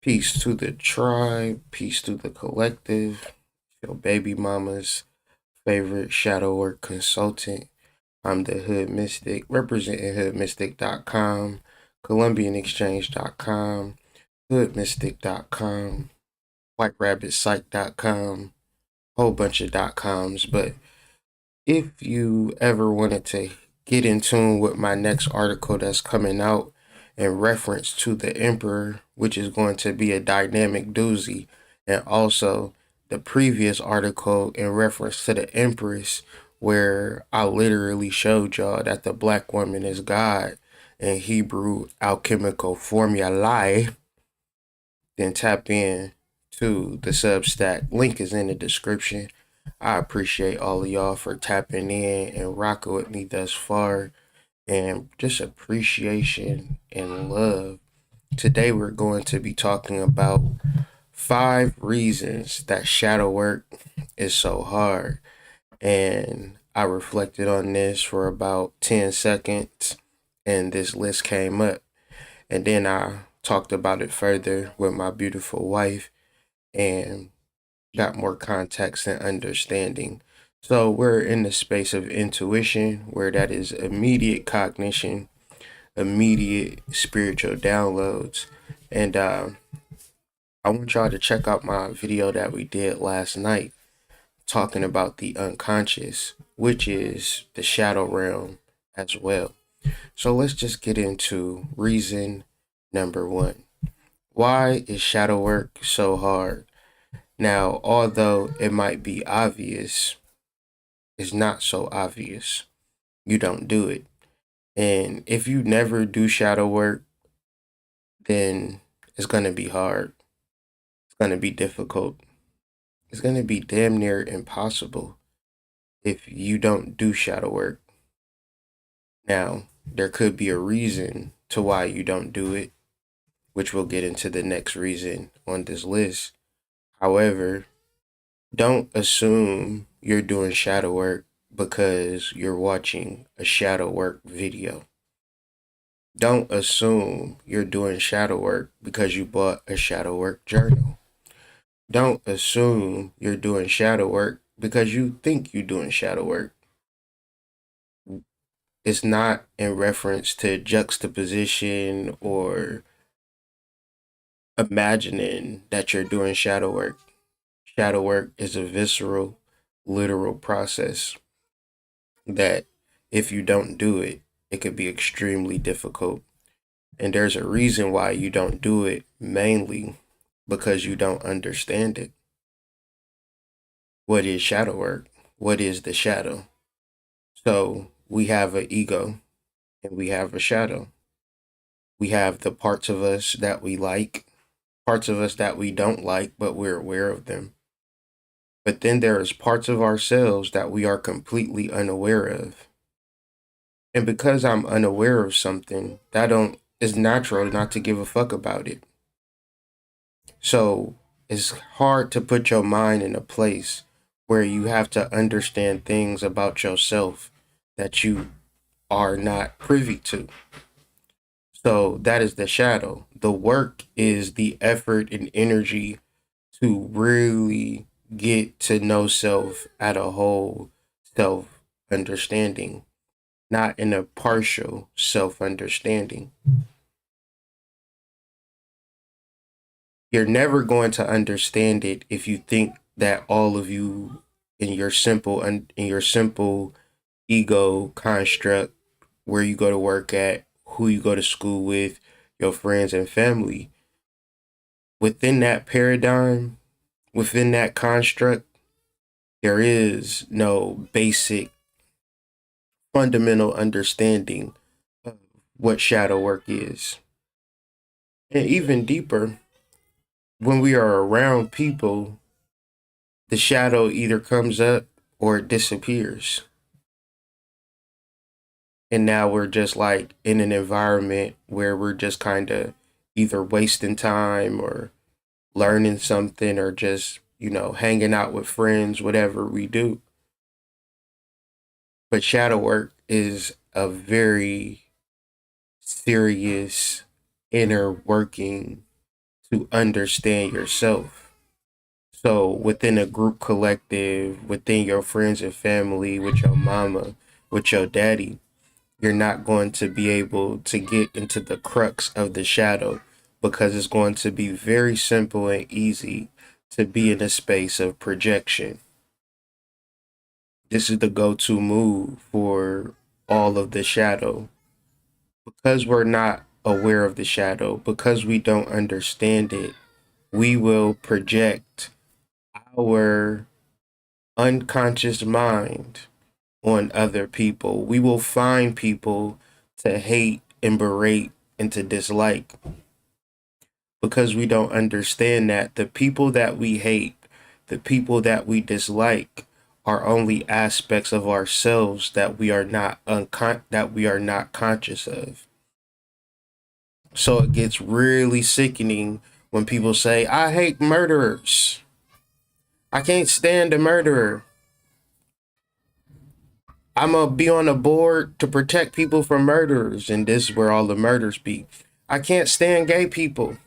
Peace to the tribe, peace to the collective. Your baby mama's favorite shadow work consultant. I'm the Hood Mystic, representing hoodmystic.com, columbianexchange.com, hoodmystic.com, whiterabbitpsych.com, whole bunch of .coms. But if you ever wanted to get in tune with my next article that's coming out in reference to the Emperor, which is going to be a dynamic doozy, and also the previous article in reference to the Empress, where I literally showed y'all that the black woman is God in Hebrew alchemical formulae, then tap in to the Substack. Link is in the description. I appreciate all of y'all for tapping in and rocking with me thus far, and just appreciation and love. Today we're going to be talking about 5 reasons that shadow work is so hard. And I reflected on this for about 10 seconds and this list came up. And then I talked about it further with my beautiful wife and got more context and understanding. So we're in the space of intuition, where that is immediate cognition, immediate spiritual downloads. And I want y'all to check out my video that we did last night talking about the unconscious, which is the shadow realm as well. So let's just get into reason number 1. Why is shadow work so hard? Now, although it might be obvious, it's not so obvious. You don't do it. And if you never do shadow work, then it's going to be hard. It's going to be difficult. It's going to be damn near impossible if you don't do shadow work. Now, there could be a reason to why you don't do it, which we'll get into the next reason on this list. However, don't assume you're doing shadow work because you're watching a shadow work video. Don't assume you're doing shadow work because you bought a shadow work journal. Don't assume you're doing shadow work because you think you're doing shadow work. It's not in reference to juxtaposition or imagining that you're doing shadow work. Shadow work is a visceral, literal process that if you don't do it, it could be extremely difficult. And there's a reason why you don't do it, mainly because you don't understand it. What is shadow work? What is the shadow? So we have an ego and we have a shadow. We have the parts of us that we like, parts of us that we don't like, but we're aware of them. But then there is parts of ourselves that we are completely unaware of. And because I'm unaware of something, it's natural not to give a fuck about it. So it's hard to put your mind in a place where you have to understand things about yourself that you are not privy to. So that is the shadow. The work is the effort and energy to really get to know self at a whole self understanding, not in a partial self understanding. You're never going to understand it if you think that all of you in your simple ego construct, where you go to work at, who you go to school with, your friends and family, within that paradigm, within that construct, there is no basic fundamental understanding of what shadow work is. And even deeper, when we are around people, the shadow either comes up or it disappears. And now we're just like in an environment where we're just kind of either wasting time or learning something or just, hanging out with friends, whatever we do. But shadow work is a very serious inner working to understand yourself. So within a group collective, within your friends and family, with your mama, with your daddy, you're not going to be able to get into the crux of the shadow because it's going to be very simple and easy to be in a space of projection. This is the go-to move for all of the shadow. Because we're not aware of the shadow, because we don't understand it, we will project our unconscious mind on other people. We will find people to hate and berate and to dislike because we don't understand that the people that we hate, the people that we dislike are only aspects of ourselves that we are not conscious of. So it gets really sickening when people say, "I hate murderers. I can't stand a murderer. I'm gonna be on a board to protect people from murderers," and this is where all the murders be. "I can't stand gay people.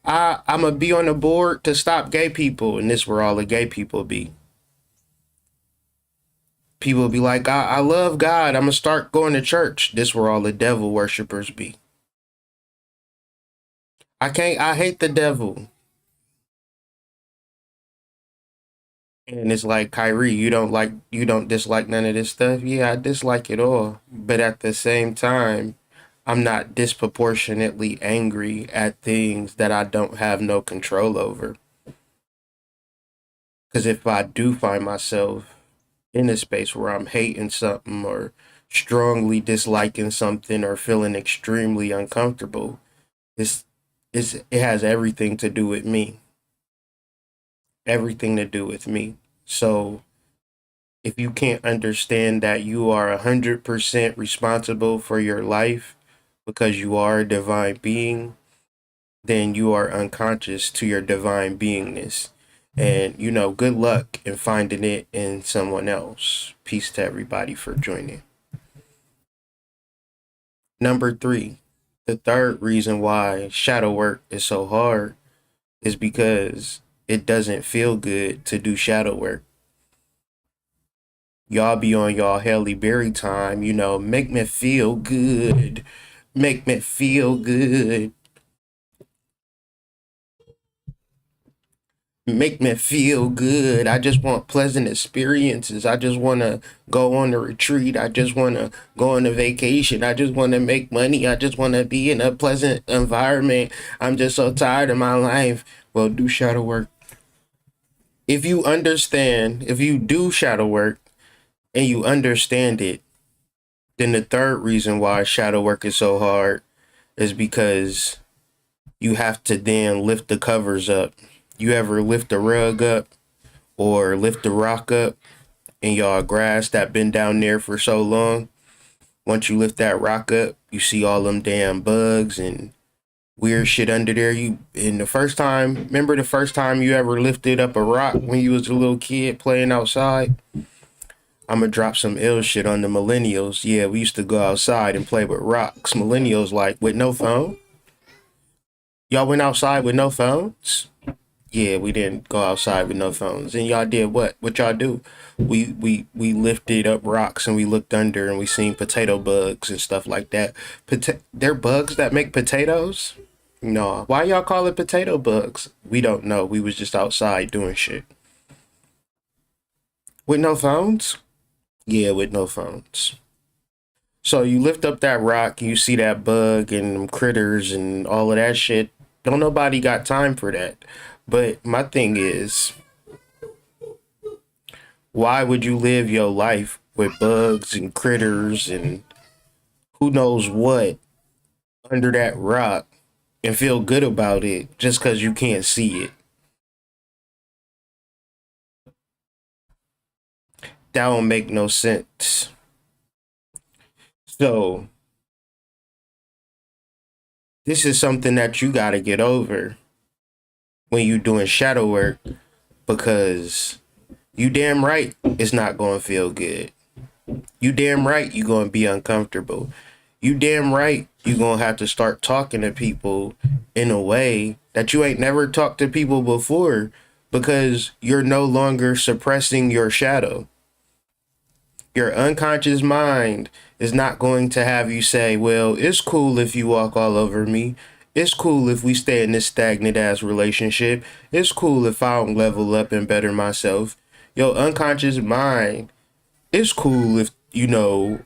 I'm gonna be on a board to stop gay people," and this is where all the gay people be. People be like, I love God. I'm gonna start going to church." This is where all the devil worshippers be. "I can't. I hate the devil." And it's like, "Kyrie, you don't dislike none of this stuff." Yeah, I dislike it all. But at the same time, I'm not disproportionately angry at things that I don't have no control over. Because if I do find myself in a space where I'm hating something or strongly disliking something or feeling extremely uncomfortable, it's, it has everything to do with me. Everything to do with me. So if you can't understand that you are 100% responsible for your life because you are a divine being, then you are unconscious to your divine beingness. And, good luck in finding it in someone else. Peace to everybody for joining. Number three, the third reason why shadow work is so hard is because it doesn't feel good to do shadow work. Y'all be on y'all Halle Berry time, make me feel good. Make me feel good. Make me feel good. I just want pleasant experiences. I just want to go on a retreat. I just want to go on a vacation. I just want to make money. I just want to be in a pleasant environment. I'm just so tired of my life. Well, do shadow work. If you do shadow work and you understand it, then the third reason why shadow work is so hard is because you have to then lift the covers up. You ever lift a rug up or lift the rock up in y'all grass that been down there for so long? Once you lift that rock up, you see all them damn bugs and weird shit under there. Remember the first time you ever lifted up a rock when you was a little kid playing outside? I'm gonna drop some ill shit on the millennials. Yeah, we used to go outside and play with rocks. Millennials like with no phone. Y'all went outside with no phones? Yeah, we didn't go outside with no phones. And y'all did what? What y'all do? We lifted up rocks and we looked under and we seen potato bugs and stuff like that. They're bugs that make potatoes? No. Why y'all call it potato bugs? We don't know. We was just outside doing shit. With no phones? Yeah, with no phones. So you lift up that rock and you see that bug and them critters and all of that shit. Don't nobody got time for that. But my thing is, why would you live your life with bugs and critters and who knows what under that rock and feel good about it just because you can't see it? That don't make no sense. So this is something that you gotta get over when you doing shadow work because you damn right it's not gonna feel good. You damn right you're gonna be uncomfortable. You damn right you gonna have to start talking to people in a way that you ain't never talked to people before, because you're no longer suppressing your shadow. Your unconscious mind is not going to have you say, well, it's cool if you walk all over me. It's cool if we stay in this stagnant ass relationship. It's cool if I don't level up and better myself. Your unconscious mind, it's cool if,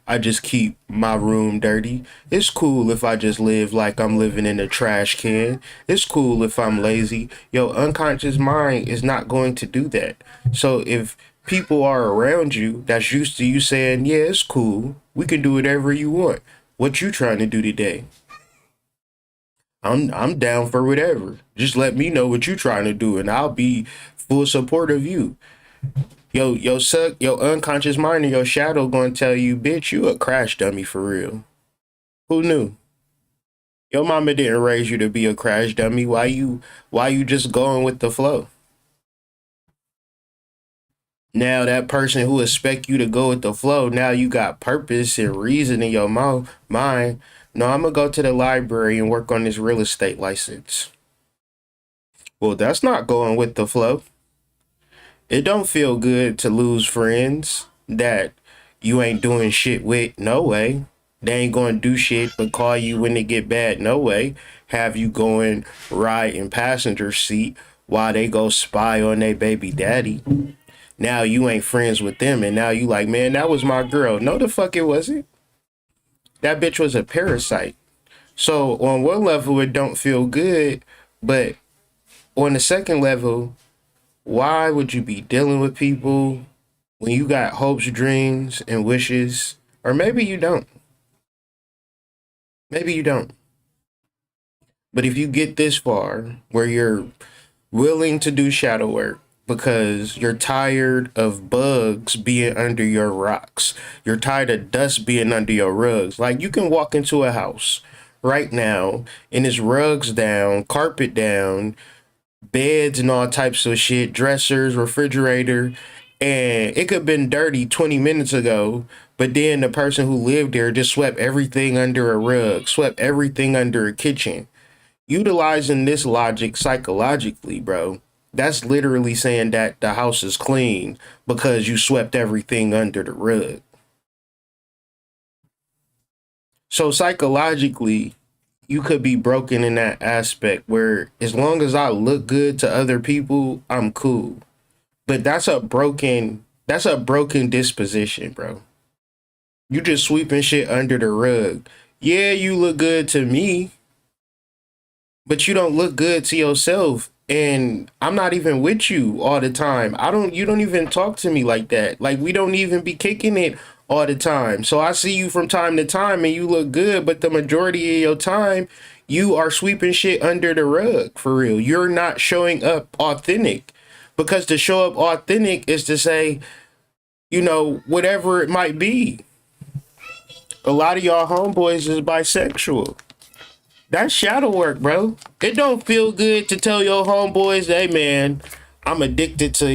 I just keep my room dirty. It's cool if I just live like I'm living in a trash can. It's cool if I'm lazy. Your unconscious mind is not going to do that. So if people are around you that's used to you saying, yeah, it's cool, we can do whatever you want. What you trying to do today? I'm down for whatever. Just let me know what you trying to do and I'll be full support of you. Your unconscious mind and your shadow gonna tell you, bitch, you a crash dummy for real. Who knew? Your mama didn't raise you to be a crash dummy. Why you just going with the flow? Now that person who expect you to go with the flow, now you got purpose and reason in your mind. No, I'm gonna go to the library and work on this real estate license. Well, that's not going with the flow. It don't feel good to lose friends that you ain't doing shit with. No way. They ain't gonna do shit but call you when they get bad. No way. Have you going ride in passenger seat while they go spy on their baby daddy. Now you ain't friends with them and now you like, man, that was my girl. No, the fuck it wasn't. That bitch was a parasite. So on one level it don't feel good, but on the second level, why would you be dealing with people when you got hopes, dreams, and wishes? Or maybe you don't. Maybe you don't. But if you get this far where you're willing to do shadow work because you're tired of bugs being under your rocks, you're tired of dust being under your rugs. Like you can walk into a house right now and it's rugs down, carpet down, beds and all types of shit, dressers, refrigerator, and it could have been dirty 20 minutes ago, but then the person who lived there just swept everything under a rug, swept everything under a kitchen. Utilizing this logic psychologically, bro, that's literally saying that the house is clean because you swept everything under the rug. So psychologically, you could be broken in that aspect where as long as I look good to other people, I'm cool. But that's a broken disposition, bro. You just sweeping shit under the rug. Yeah, you look good to me, but you don't look good to yourself. And I'm not even with you all the time. You don't even talk to me like that. Like we don't even be kicking it all the time. So I see you from time to time and you look good, but the majority of your time you are sweeping shit under the rug for real. You're not showing up authentic. Because to show up authentic is to say, whatever it might be. A lot of y'all homeboys is bisexual. That's shadow work, bro. It don't feel good to tell your homeboys, hey man, I'm addicted to,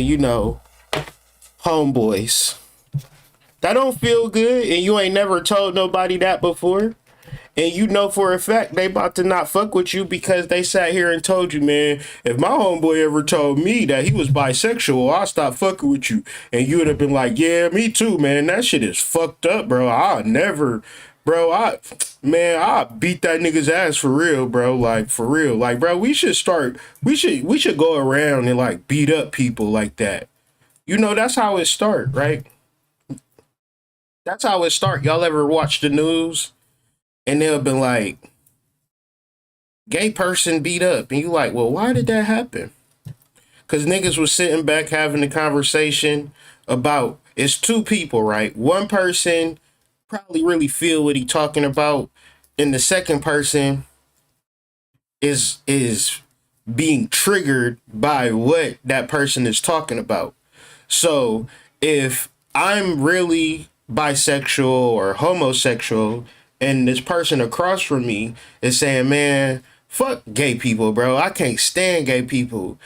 homeboys. That don't feel good, and you ain't never told nobody that before. And you know for a fact they about to not fuck with you because they sat here and told you, man, if my homeboy ever told me that he was bisexual, I'll stop fucking with you. And you would have been like, yeah, me too, man. That shit is fucked up, bro. I'll never, bro. I beat that nigga's ass for real, bro. Like for real. Like, bro, we should go around and like beat up people like that. That's how it start, right? That's how it start. Y'all ever watch the news? And they'll be like, gay person beat up. And you like, well, why did that happen? Because niggas was sitting back having a conversation about, it's two people, right? One person probably really feel what he talking about. And the second person is being triggered by what that person is talking about. So if I'm really bisexual or homosexual and this person across from me is saying, man, fuck gay people, bro. I can't stand gay people.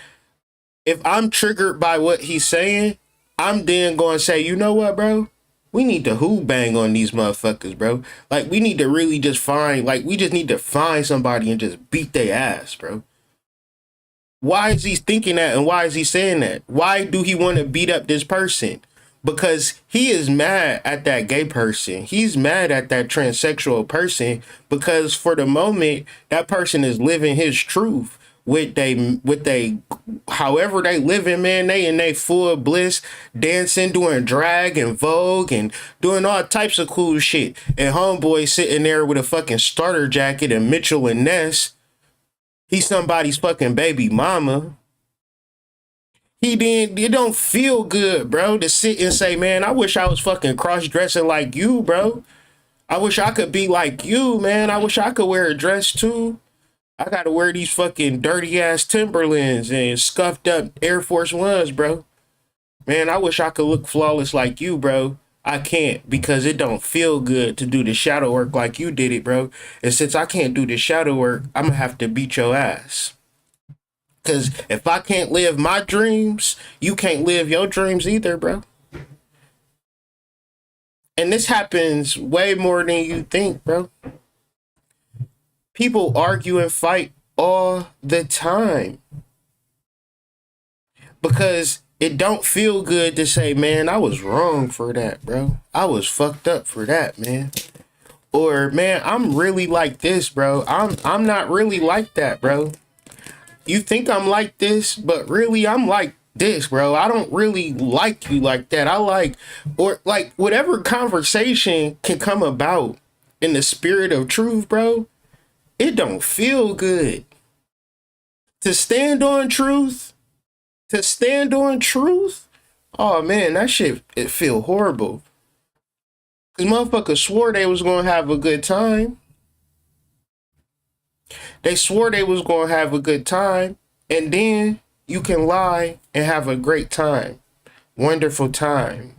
If I'm triggered by what he's saying, I'm then going to say, you know what, bro? We need to who bang on these motherfuckers, bro. Like, we need to really just find, like, we just need to find somebody and just beat their ass, bro. Why is he thinking that and why is he saying that? Why do he want to beat up this person? Because he is mad at that gay person. He's mad at that transsexual person because for the moment that person is living his truth with they however they living, man, they in they full bliss, dancing, doing drag and vogue and doing all types of cool shit. And homeboy sitting there with a fucking starter jacket and Mitchell and Ness. He's somebody's fucking baby mama. He didn't. It don't feel good, bro, to sit and say, man, I wish I was fucking cross dressing like you, bro. I wish I could be like you, man. I wish I could wear a dress too. I gotta wear these fucking dirty ass Timberlands and scuffed up Air Force Ones, bro. Man, I wish I could look flawless like you, bro. I can't because it don't feel good to do the shadow work like you did it, bro. And since I can't do the shadow work, I'm gonna have to beat your ass. Cause if I can't live my dreams, you can't live your dreams either, bro. And this happens way more than you think, bro. People argue and fight all the time because it don't feel good to say, man, I was wrong for that, bro. I was fucked up for that, man. Or, man, I'm really like this, bro. I'm not really like that, bro. You think I'm like this, but really I'm like this, bro. I don't really like you like that. I like, or like whatever conversation can come about in the spirit of truth, bro. It don't feel good to stand on truth. To stand on truth. Oh man, that shit it feel horrible. Cause motherfuckers swore they was gonna have a good time. They swore they was gonna have a good time, and then you can lie and have a great time, wonderful time,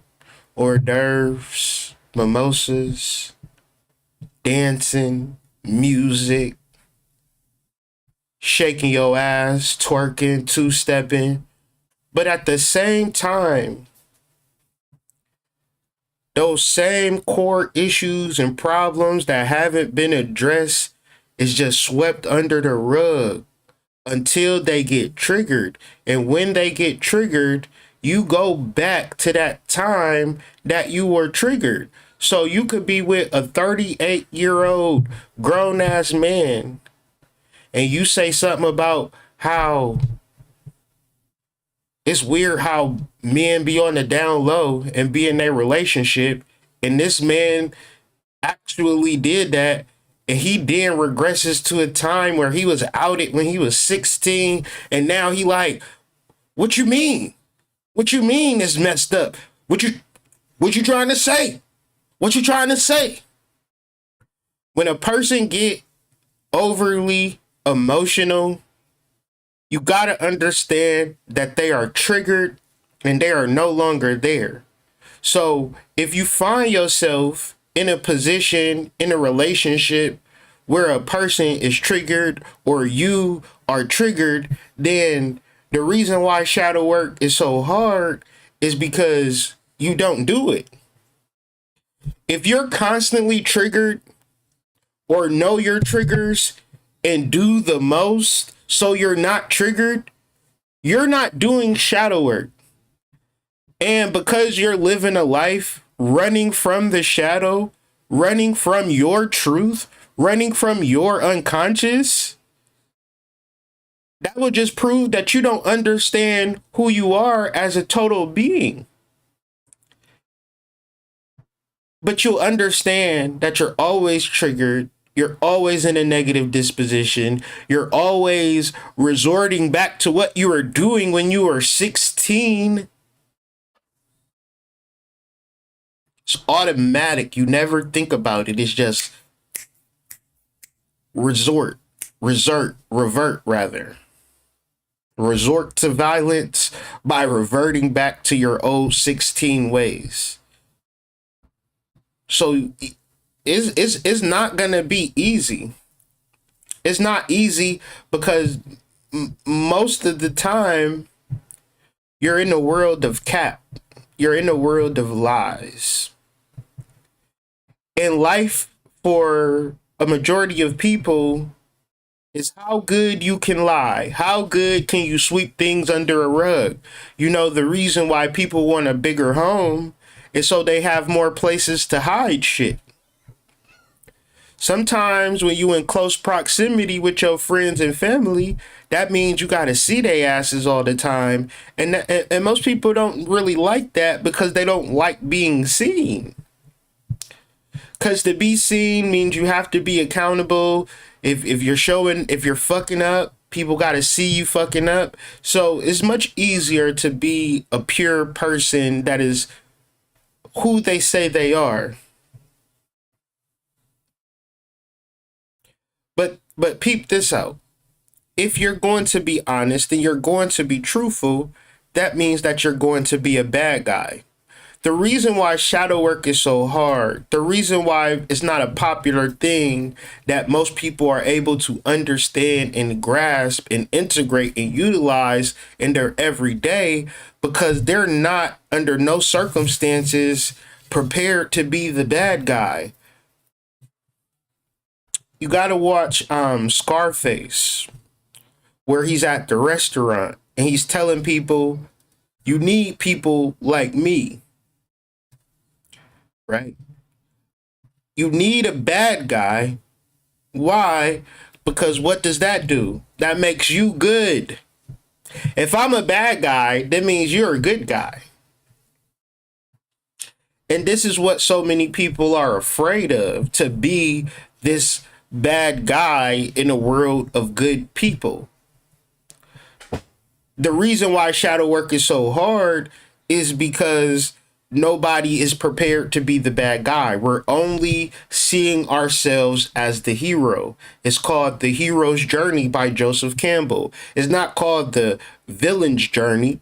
hors d'oeuvres, mimosas, dancing, music, shaking your ass, twerking, two-stepping. But at the same time, those same core issues and problems that haven't been addressed is just swept under the rug until they get triggered. And when they get triggered, you go back to that time that you were triggered. So you could be with a 38-year-old grown-ass man and you say something about how it's weird how men be on the down low and be in their relationship, and this man actually did that, and he then regresses to a time where he was outed when he was 16, and now he like, what you mean? What you mean is messed up? What you trying to say? What you trying to say? When a person get overly emotional, you gotta understand that they are triggered and they are no longer there. So if you find yourself in a position, in a relationship where a person is triggered or you are triggered, then the reason why shadow work is so hard is because you don't do it. If you're constantly triggered or know your triggers and do the most so you're not triggered, you're not doing shadow work. And because you're living a life running from the shadow, running from your truth, running from your unconscious, that will just prove that you don't understand who you are as a total being. But you'll understand that you're always triggered. You're always in a negative disposition. You're always resorting back to what you were doing when you were 16. It's automatic. You never think about it. It's just revert rather. Resort to violence by reverting back to your old 16 ways. So it's not gonna be easy. It's not easy because most of the time you're in a world of cap. You're in a world of lies. in life for a majority of people is how good you can lie. How good can you sweep things under a rug? You know, the reason why people want a bigger home is so they have more places to hide shit. Sometimes when you in close proximity with your friends and family, that means you got to see their asses all the time. And most people don't really like that because they don't like being seen. Because to be seen means you have to be accountable. If you're fucking up, people got to see you fucking up. So it's much easier to be a pure person that is who they say they are. But peep this out. If you're going to be honest and you're going to be truthful, that means that you're going to be a bad guy. The reason why shadow work is so hard, the reason why it's not a popular thing that most people are able to understand and grasp and integrate and utilize in their everyday, because they're not under no circumstances prepared to be the bad guy. You got to watch Scarface, where he's at the restaurant and he's telling people, you need people like me, right? You need a bad guy. Why? Because what does that do? That makes you good. If I'm a bad guy, that means you're a good guy. And this is what so many people are afraid of, to be this bad guy in a world of good people. The reason why shadow work is so hard is because nobody is prepared to be the bad guy. We're only seeing ourselves as the hero. It's called The Hero's Journey by Joseph Campbell. It's not called The Villain's Journey.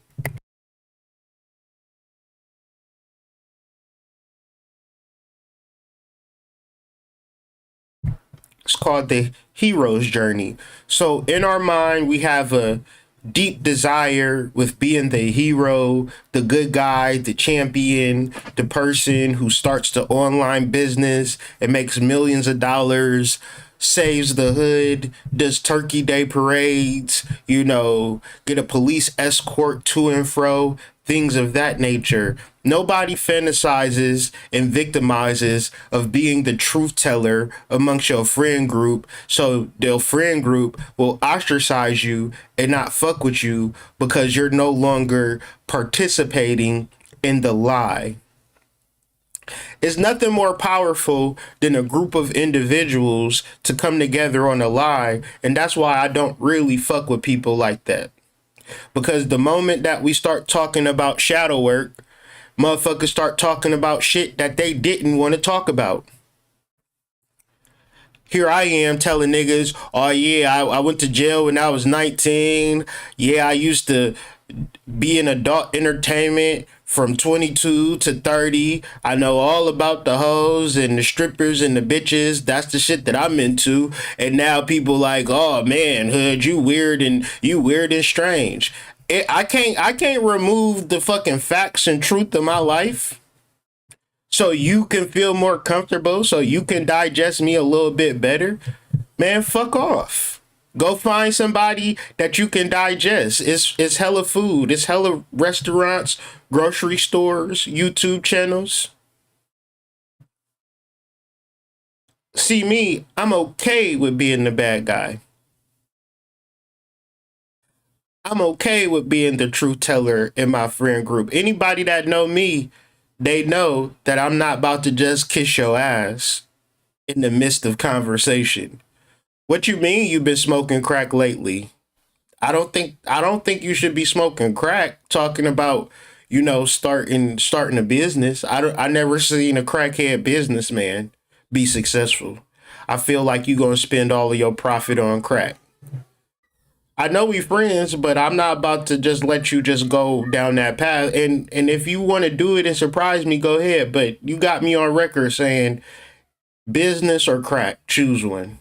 It's called The Hero's Journey. So in our mind, we have a deep desire with being the hero, the good guy, the champion, the person who starts the online business and makes millions of dollars, saves the hood, does Turkey Day parades, get a police escort to and fro, things of that nature. Nobody fantasizes and victimizes of being the truth teller amongst your friend group, so their friend group will ostracize you and not fuck with you because you're no longer participating in the lie. It's nothing more powerful than a group of individuals to come together on a lie, and that's why I don't really fuck with people like that. Because the moment that we start talking about shadow work, motherfuckers start talking about shit that they didn't want to talk about. Here I am telling niggas, oh yeah, I went to jail when I was 19. Yeah, I used to be in adult entertainment from 22 to 30. I know all about the hoes and the strippers and the bitches. That's the shit that I'm into. And now people like, oh man, hood, you weird and strange. I can't remove the fucking facts and truth of my life so you can feel more comfortable, so you can digest me a little bit better. Man, fuck off. Go find somebody that you can digest. It's hella food. It's hella restaurants, grocery stores, YouTube channels. See me, I'm okay with being the bad guy. I'm okay with being the truth teller in my friend group. Anybody that know me, they know that I'm not about to just kiss your ass in the midst of conversation. What you mean you've been smoking crack lately? I don't think you should be smoking crack talking about, starting a business. I never seen a crackhead businessman be successful. I feel like you gonna spend all of your profit on crack. I know we friends, but I'm not about to just let you just go down that path. And if you want to do it and surprise me, go ahead. But you got me on record saying business or crack, choose one.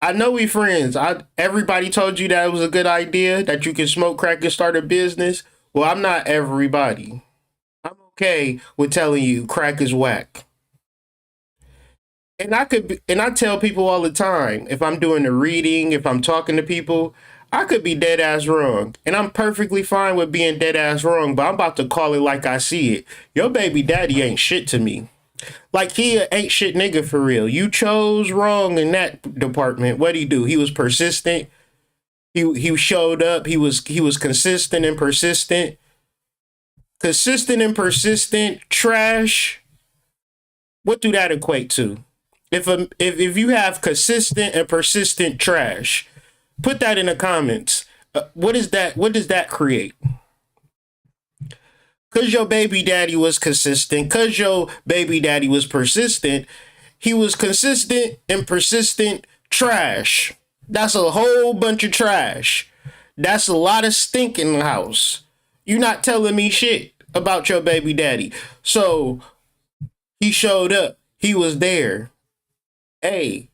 I know we friends. Everybody told you that it was a good idea that you can smoke crack and start a business. Well, I'm not everybody. I'm okay with telling you crack is whack. And and I tell people all the time, if I'm doing the reading, if I'm talking to people, I could be dead ass wrong. And I'm perfectly fine with being dead ass wrong, but I'm about to call it like I see it. Your baby daddy ain't shit to me. Like he ain't shit nigga for real. You chose wrong in that department. What'd he do? He was persistent. He showed up. He was consistent and persistent. Consistent and persistent. Trash. What do that equate to? If you have consistent and persistent trash, put that in the comments. What is that? What does that create? Cause your baby daddy was consistent. Cause your baby daddy was persistent. He was consistent and persistent trash. That's a whole bunch of trash. That's a lot of stink in the house. You're not telling me shit about your baby daddy. So he showed up. He was there. Hey,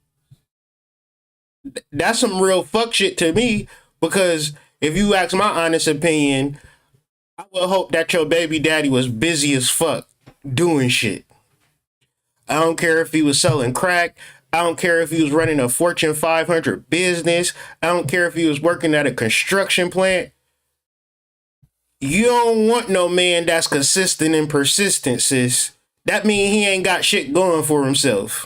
that's some real fuck shit to me because if you ask my honest opinion, I would hope that your baby daddy was busy as fuck doing shit. I don't care if he was selling crack. I don't care if he was running a Fortune 500 business. I don't care if he was working at a construction plant. You don't want no man that's consistent and persistent, sis. That means he ain't got shit going for himself.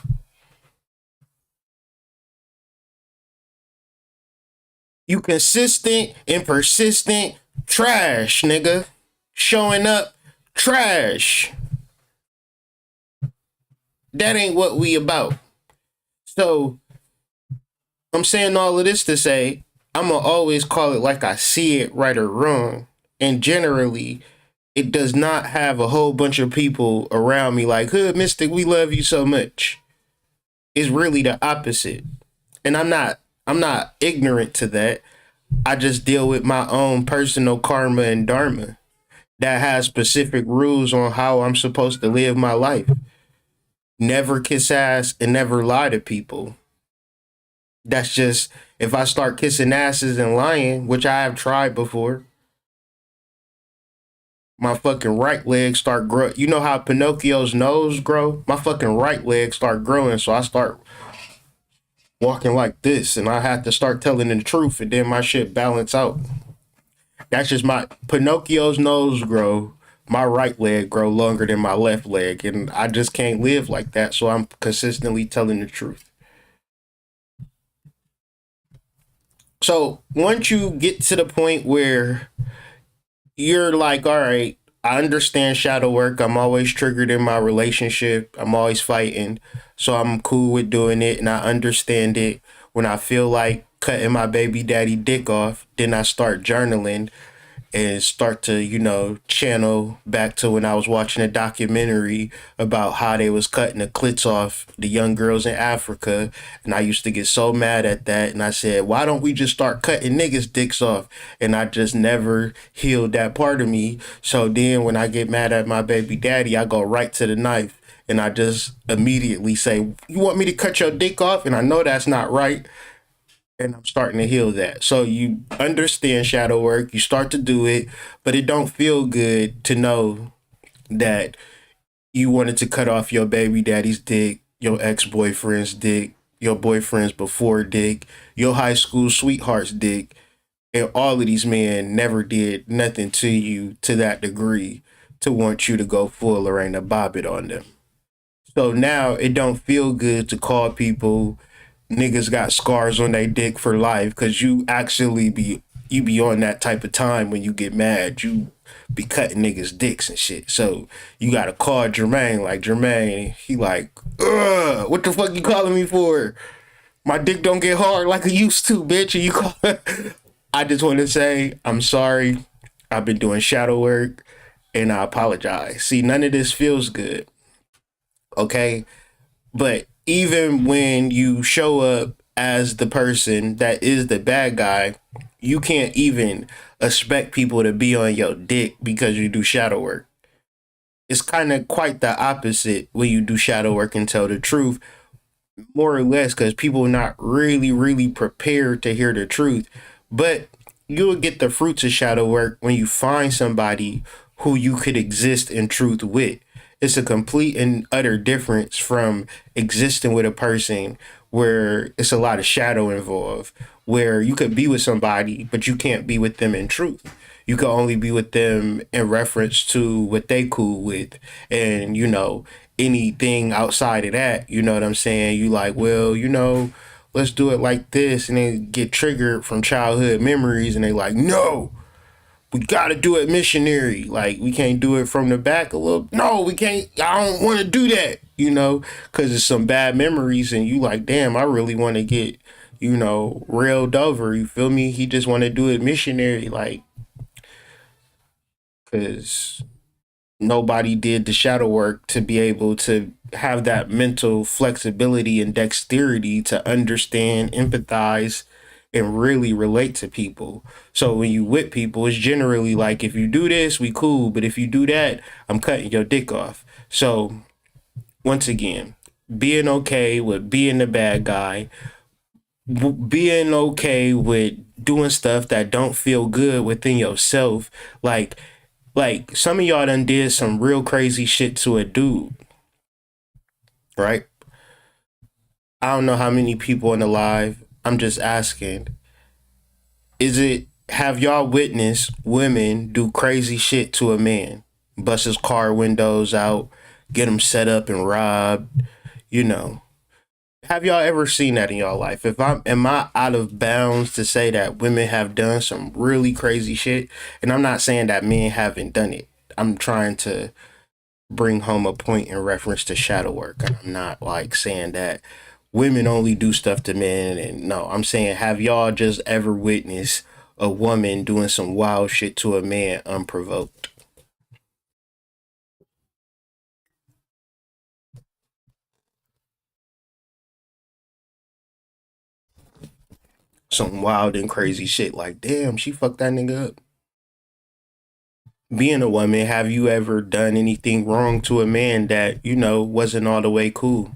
You consistent and persistent trash, nigga. Showing up trash. That ain't what we about. So I'm saying all of this to say I'm gonna always call it like I see it, right or wrong. And generally, it does not have a whole bunch of people around me like, Hood Mystic, we love you so much. It's really the opposite. And I'm not ignorant to that. I just deal with my own personal karma and dharma that has specific rules on how I'm supposed to live my life. Never kiss ass and never lie to people. That's just if I start kissing asses and lying, which I have tried before, my fucking right leg start grow. You know how Pinocchio's nose grow? My fucking right leg start growing, so I start walking like this, and I have to start telling the truth, and then my shit balance out. That's just my Pinocchio's nose grow. My right leg grow longer than my left leg, and I just can't live like that. So I'm consistently telling the truth. So once you get to the point where you're like, all right, I understand shadow work. I'm always triggered in my relationship. I'm always fighting. So I'm cool with doing it and I understand it. When I feel like cutting my baby daddy dick off, then I start journaling and start to, channel back to when I was watching a documentary about how they was cutting the clits off the young girls in Africa. And I used to get so mad at that. And I said, why don't we just start cutting niggas' dicks off? And I just never healed that part of me. So then when I get mad at my baby daddy, I go right to the knife. And I just immediately say, you want me to cut your dick off? And I know that's not right, and I'm starting to heal that. So you understand shadow work, you start to do it, but it don't feel good to know that you wanted to cut off your baby daddy's dick, your ex-boyfriend's dick, your boyfriend's before dick, your high school sweetheart's dick, and all of these men never did nothing to you to that degree to want you to go full Lorena Bobbitt on them. So now it don't feel good to call people niggas got scars on their dick for life because you be on that type of time when you get mad. You be cutting niggas dicks and shit. So you gotta call Jermaine like Jermaine. He like, ugh, what the fuck you calling me for? My dick don't get hard like it used to, bitch. And you call I just want to say I'm sorry. I've been doing shadow work and I apologize. See, none of this feels good. Okay? But even when you show up as the person that is the bad guy, you can't even expect people to be on your dick because you do shadow work. It's kind of quite the opposite when you do shadow work and tell the truth, more or less, because people are not really, really prepared to hear the truth. But you'll get the fruits of shadow work when you find somebody who you could exist in truth with. It's a complete and utter difference from existing with a person where it's a lot of shadow involved, where you could be with somebody, but you can't be with them in truth. You can only be with them in reference to what they cool with. And, anything outside of that, you know what I'm saying? You like, well, let's do it like this, and then get triggered from childhood memories, and they like, no, we gotta do it missionary. Like, we can't do it from the back a little. No, we can't. I don't want to do that. Because it's some bad memories, and you like, damn, I really want to get, railed over. You feel me? He just want to do it missionary, like, because nobody did the shadow work to be able to have that mental flexibility and dexterity to understand, empathize, and really relate to people. So when you with people, it's generally like, if you do this, we cool, but if you do that, I'm cutting your dick off. So once again, being okay with being the bad guy, being okay with doing stuff that don't feel good within yourself, like some of y'all done did some real crazy shit to a dude, right? I don't know how many people in the live. I'm just asking. Have y'all witnessed women do crazy shit to a man? Bust his car windows out, get him set up and robbed, you know. Have y'all ever seen that in y'all life? Am I out of bounds to say that women have done some really crazy shit? And I'm not saying that men haven't done it. I'm trying to bring home a point in reference to shadow work. I'm not like saying that women only do stuff to men. And no, I'm saying, have y'all just ever witnessed a woman doing some wild shit to a man unprovoked? Some wild and crazy shit like, damn, she fucked that nigga up. Being a woman, have you ever done anything wrong to a man that, wasn't all the way cool?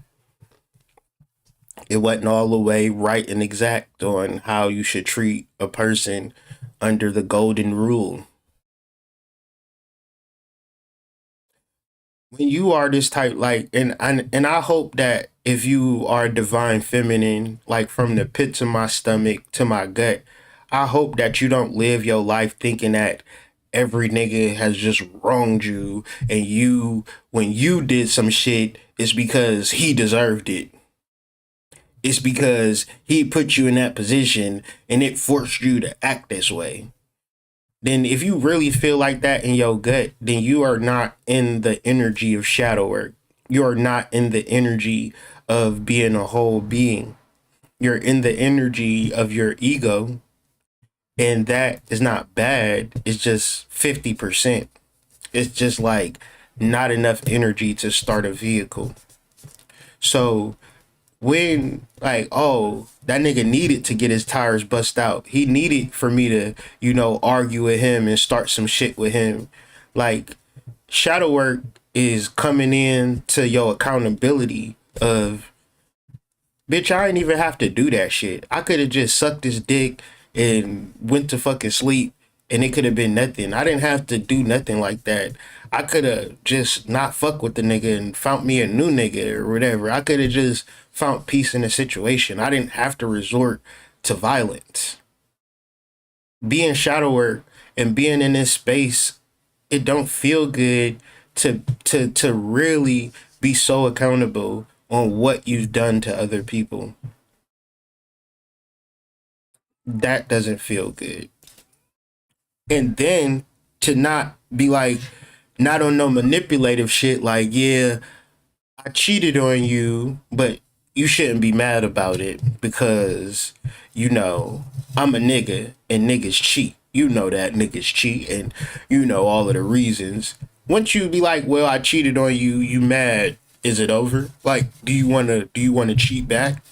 It wasn't all the way right and exact on how you should treat a person under the golden rule. When you are this type, like, and I hope that if you are divine feminine, like from the pits of my stomach to my gut, I hope that you don't live your life thinking that every nigga has just wronged you, and when you did some shit, it's because he deserved it. It's because he put you in that position and it forced you to act this way. Then if you really feel like that in your gut, then you are not in the energy of shadow work. You are not in the energy of being a whole being. You're in the energy of your ego, and that is not bad. It's just 50%. It's just like not enough energy to start a vehicle. So when, like, oh, that nigga needed to get his tires bust out. He needed for me to, argue with him and start some shit with him. Like, shadow work is coming in to your accountability of, bitch, I didn't even have to do that shit. I could have just sucked his dick and went to fucking sleep, and it could have been nothing. I didn't have to do nothing like that. I could have just not fuck with the nigga and found me a new nigga or whatever. I could have just found peace in the situation. I didn't have to resort to violence. Being shadow work and being in this space, it don't feel good to really be so accountable on what you've done to other people. That doesn't feel good. And then to not be like, not on no manipulative shit, like, yeah, I cheated on you, but you shouldn't be mad about it because, I'm a nigga and niggas cheat. You know that niggas cheat, and all of the reasons. Once you be like, well, I cheated on you, you mad, is it over? Like, do you wanna cheat back?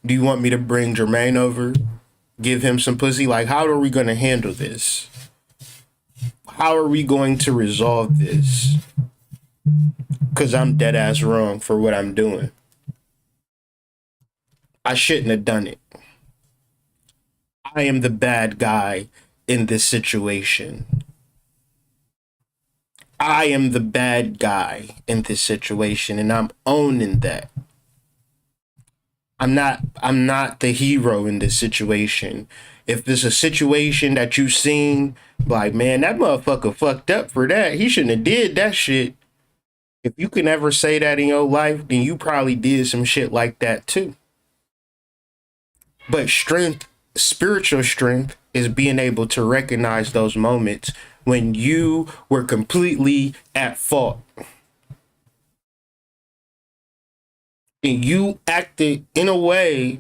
Do you want me to bring Jermaine over? Give him some pussy? Like, how are we gonna handle this? How are we going to resolve this? Because I'm dead ass wrong for what I'm doing. I shouldn't have done it. I am the bad guy in this situation. I am the bad guy in this situation, and I'm owning that. I'm not the hero in this situation. If there's a situation that you've seen, like, man, that motherfucker fucked up for that. He shouldn't have did that shit. If you can ever say that in your life, then you probably did some shit like that too. But strength, spiritual strength, is being able to recognize those moments when you were completely at fault and you acted in a way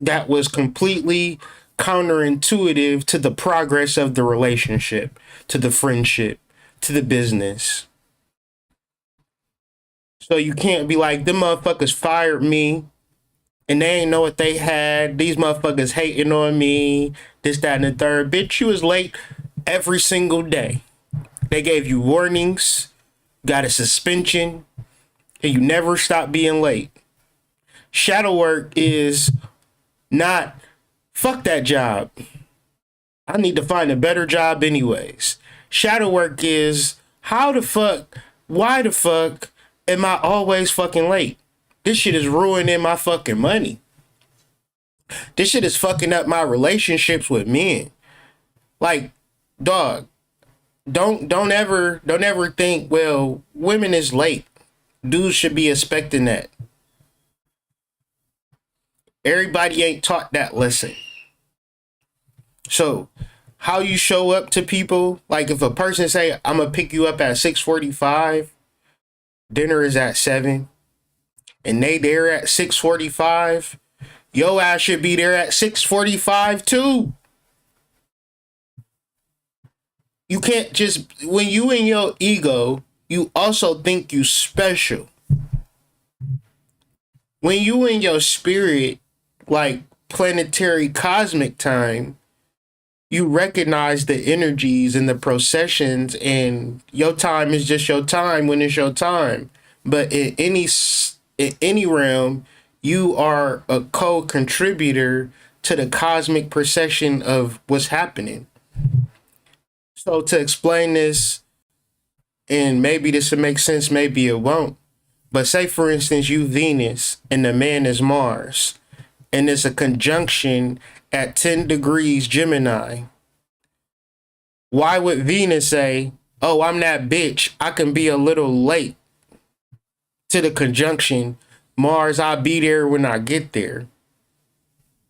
that was completely counterintuitive to the progress of the relationship, to the friendship, to the business. So you can't be like, them motherfuckers fired me and they ain't know what they had. These motherfuckers hating on me, this, that, and the third. Bitch, you was late every single day. They gave you warnings, got a suspension, and you never stop being late. Shadow work is not, fuck that job. I need to find a better job anyways. Shadow work is, how the fuck, why the fuck am I always fucking late? This shit is ruining my fucking money. This shit is fucking up my relationships with men. Like, dog, don't ever think, well, women is late. Dudes should be expecting that. Everybody ain't taught that lesson. So how you show up to people, like if a person say, I'm gonna pick you up at 6:45, dinner is at 7, and they there at 6:45, your ass should be there at 6:45 too. You can't just, when you in your ego, you also think you special. When you in your spirit, like planetary cosmic time, you recognize the energies and the processions, and your time is just your time when it's your time. But in any realm, you are a co-contributor to the cosmic procession of what's happening. So to explain this, and maybe this will make sense, maybe it won't. But say for instance you Venus and the man is Mars, and it's a conjunction at 10 degrees Gemini. Why would Venus say, oh, I'm that bitch, I can be a little late to the conjunction? Mars, I'll be there when I get there.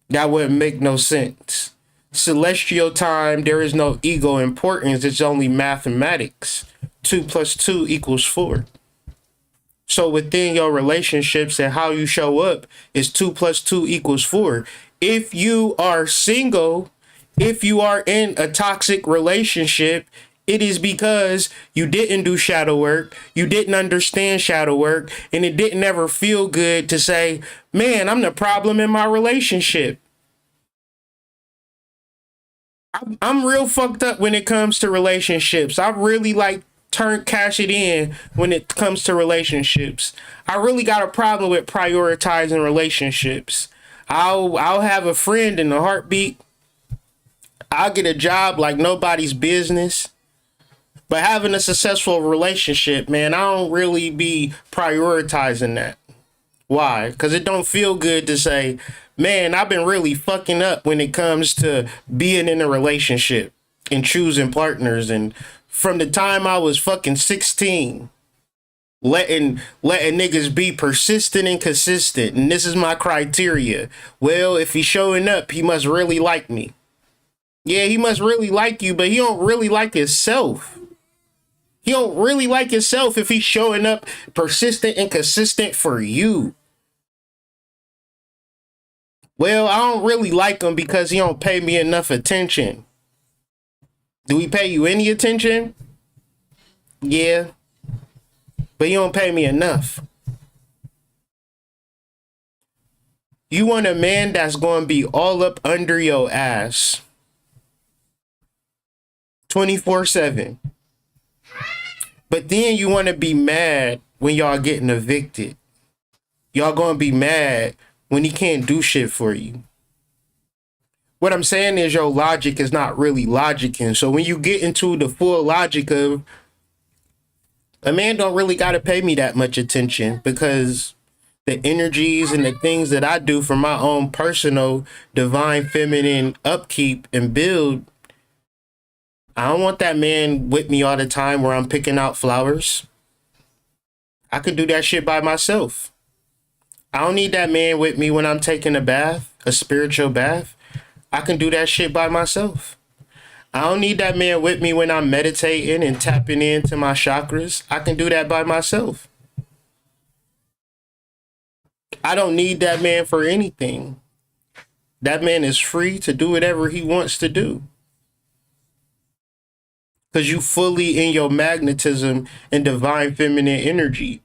That wouldn't make no sense. Celestial time, there is no ego importance, it's only mathematics. 2 plus 2 equals 4. So within your relationships and how you show up is 2 plus 2 equals 4. If you are single, if you are in a toxic relationship, it is because you didn't do shadow work, you didn't understand shadow work, and it didn't ever feel good to say, man, I'm the problem in my relationship. I'm real fucked up when it comes to relationships. I really like cash it in when it comes to relationships. I really got a problem with prioritizing relationships. I'll have a friend in a heartbeat. I'll get a job like nobody's business. But having a successful relationship, man, I don't really be prioritizing that. Why? Because it don't feel good to say, man, I've been really fucking up when it comes to being in a relationship and choosing partners. And from the time I was fucking 16, letting niggas be persistent and consistent. And this is my criteria. Well, if he's showing up, he must really like me. Yeah, he must really like you, but he don't really like himself. He don't really like himself if he's showing up persistent and consistent for you. Well, I don't really like him because he don't pay me enough attention. Do we pay you any attention? Yeah. But you don't pay me enough. You want a man that's going to be all up under your ass 24/7. But then you want to be mad when y'all getting evicted. Y'all going to be mad when he can't do shit for you. What I'm saying is your logic is not really logicking. So when you get into the full logic of A man don't really got to pay me that much attention because the energies and the things that I do for my own personal divine feminine upkeep and build, I don't want that man with me all the time where I'm picking out flowers. I can do that shit by myself. I don't need that man with me when I'm taking a bath, a spiritual bath. I can do that shit by myself. I don't need that man with me when I'm meditating and tapping into my chakras. I can do that by myself. I don't need that man for anything. That man is free to do whatever he wants to do. Because you fully in your magnetism and divine feminine energy.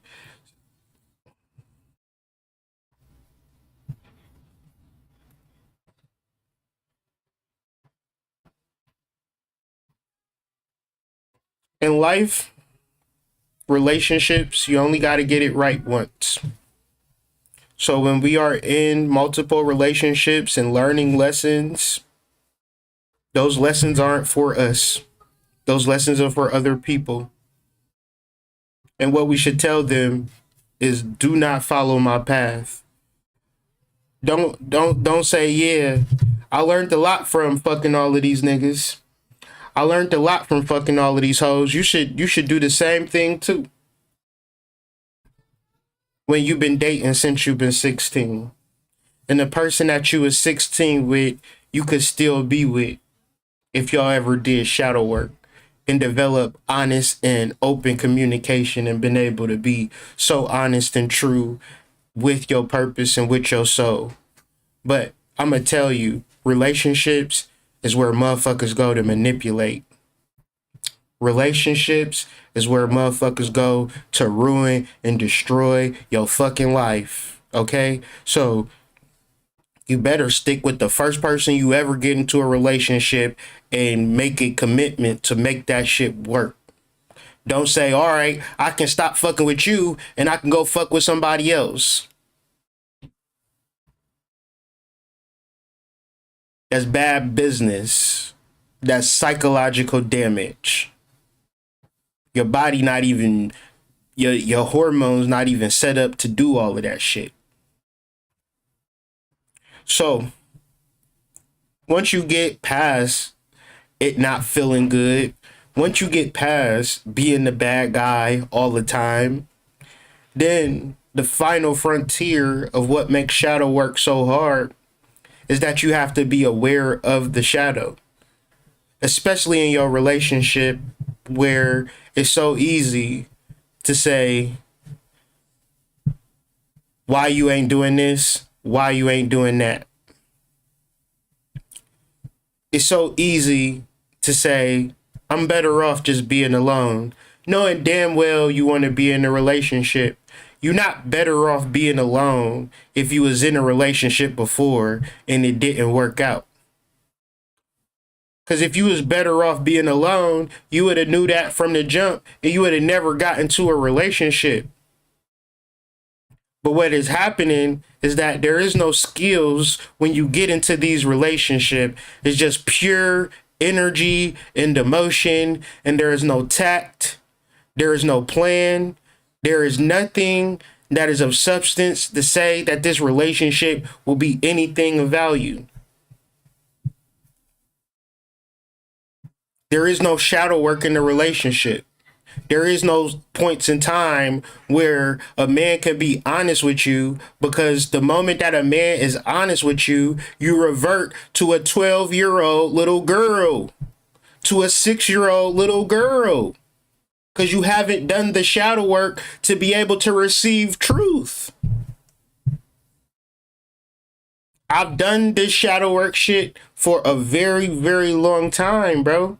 In life, relationships, you only got to get it right once. So when we are in multiple relationships and learning lessons, those lessons aren't for us. Those lessons are for other people. And what we should tell them is do not follow my path. Don't say, yeah, I learned a lot from fucking all of these niggas. I learned a lot from fucking all of these hoes. You should do the same thing too. When you've been dating since you've been 16. And the person that you was 16 with, you could still be with if y'all ever did shadow work and develop honest and open communication and been able to be so honest and true with your purpose and with your soul. But I'm going to tell you, relationships is where motherfuckers go to manipulate. Relationships is where motherfuckers go to ruin and destroy your fucking life. Okay? So you better stick with the first person you ever get into a relationship and make a commitment to make that shit work. Don't say, all right, I can stop fucking with you and I can go fuck with somebody else. That's bad business. That's psychological damage. Your body not even, your hormones not even set up to do all of that shit. So once you get past it not feeling good, once you get past being the bad guy all the time, then the final frontier of what makes shadow work so hard is that you have to be aware of the shadow, especially in your relationship where it's so easy to say, why you ain't doing this? Why you ain't doing that? It's so easy to say, I'm better off just being alone, knowing damn well you want to be in a relationship. You're not better off being alone if you was in a relationship before and it didn't work out. Because if you was better off being alone, you would have knew that from the jump and you would have never got into a relationship. But what is happening is that there is no skills when you get into these relationships. It's just pure energy and emotion, and there is no tact. There is no plan. There is nothing that is of substance to say that this relationship will be anything of value. There is no shadow work in the relationship. There is no points in time where a man can be honest with you, because the moment that a man is honest with you, you revert to a 12-year-old little girl, to a 6-year-old little girl, because you haven't done the shadow work to be able to receive truth. I've done this shadow work shit for a very, very long time, bro.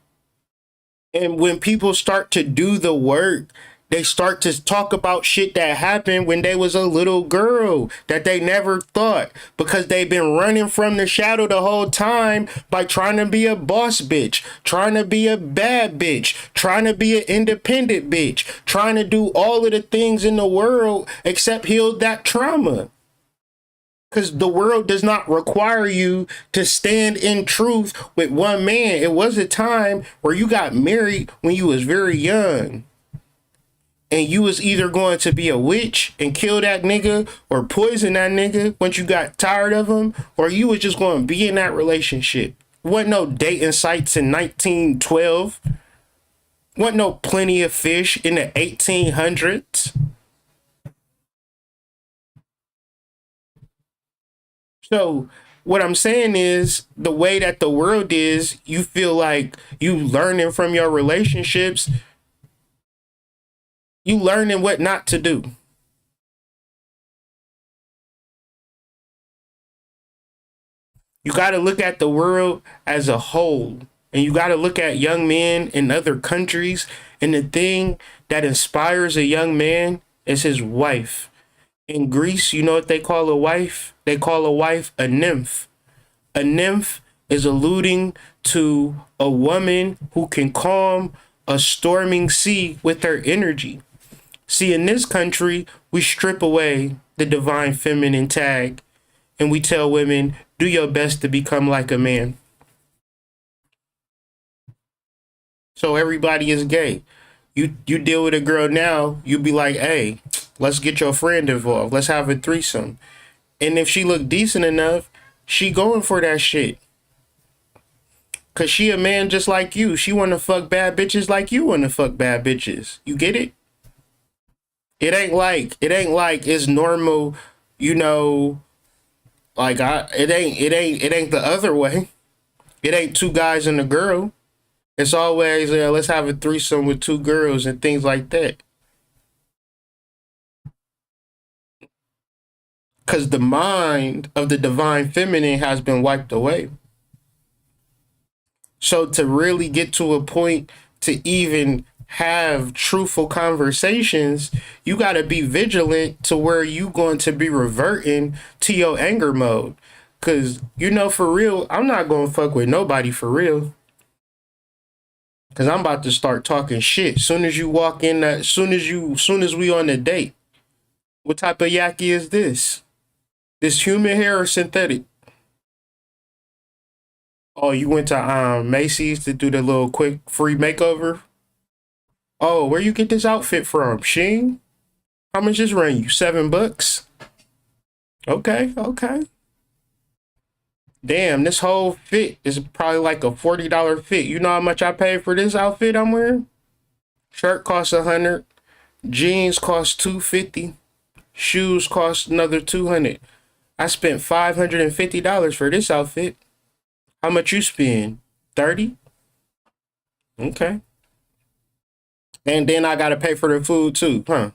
And when people start to do the work, they start to talk about shit that happened when they was a little girl that they never thought, because they've been running from the shadow the whole time by trying to be a boss bitch, trying to be a bad bitch, trying to be an independent bitch, trying to do all of the things in the world except heal that trauma. Because the world does not require you to stand in truth with one man. It was a time where you got married when you was very young. and you was either going to be a witch and kill that nigga or poison that nigga once you got tired of him, or you was just going to be in that relationship. Wasn't no dating sites in 1912. Wasn't no plenty of fish in the 1800s. So what I'm saying is the way that the world is, you feel like you learning from your relationships, you learning what not to do. You got to look at the world as a whole. And you got to look at young men in other countries. And the thing that inspires a young man is his wife. In Greece, you know what they call a wife? They call a wife a nymph. A nymph is alluding to a woman who can calm a storming sea with her energy. See, in this country, we strip away the divine feminine tag and we tell women, do your best to become like a man. So everybody is gay. You deal with a girl now, you be like, hey, let's get your friend involved. Let's have a threesome. And if she look decent enough, she going for that shit. Cause she a man just like you. She wanna fuck bad bitches like you wanna fuck bad bitches. You get it? It ain't like it's normal, you know, like it ain't the other way. It ain't two guys and a girl. It's always let's have a threesome with two girls and things like that. Cause the mind of the divine feminine has been wiped away. So to really get to a point to even have truthful conversations, you got to be vigilant to where you going to be reverting to your anger mode. Cause you know, for real, I'm not going to fuck with nobody for real. Cause I'm about to start talking shit. Soon as you walk in that, soon as we on the date. What type of yaki is this? This human hair or synthetic? Oh, you went to Macy's to do the little quick free makeover? Oh, where you get this outfit from? Sheen? How much this run you? $7? Okay, okay. Damn, this whole fit is probably like a $40 fit. You know how much I paid for this outfit I'm wearing? Shirt costs 100, jeans cost 250, shoes cost another 200. I spent $550 for this outfit. How much you spend? 30? Okay. And then I gotta pay for the food too, huh?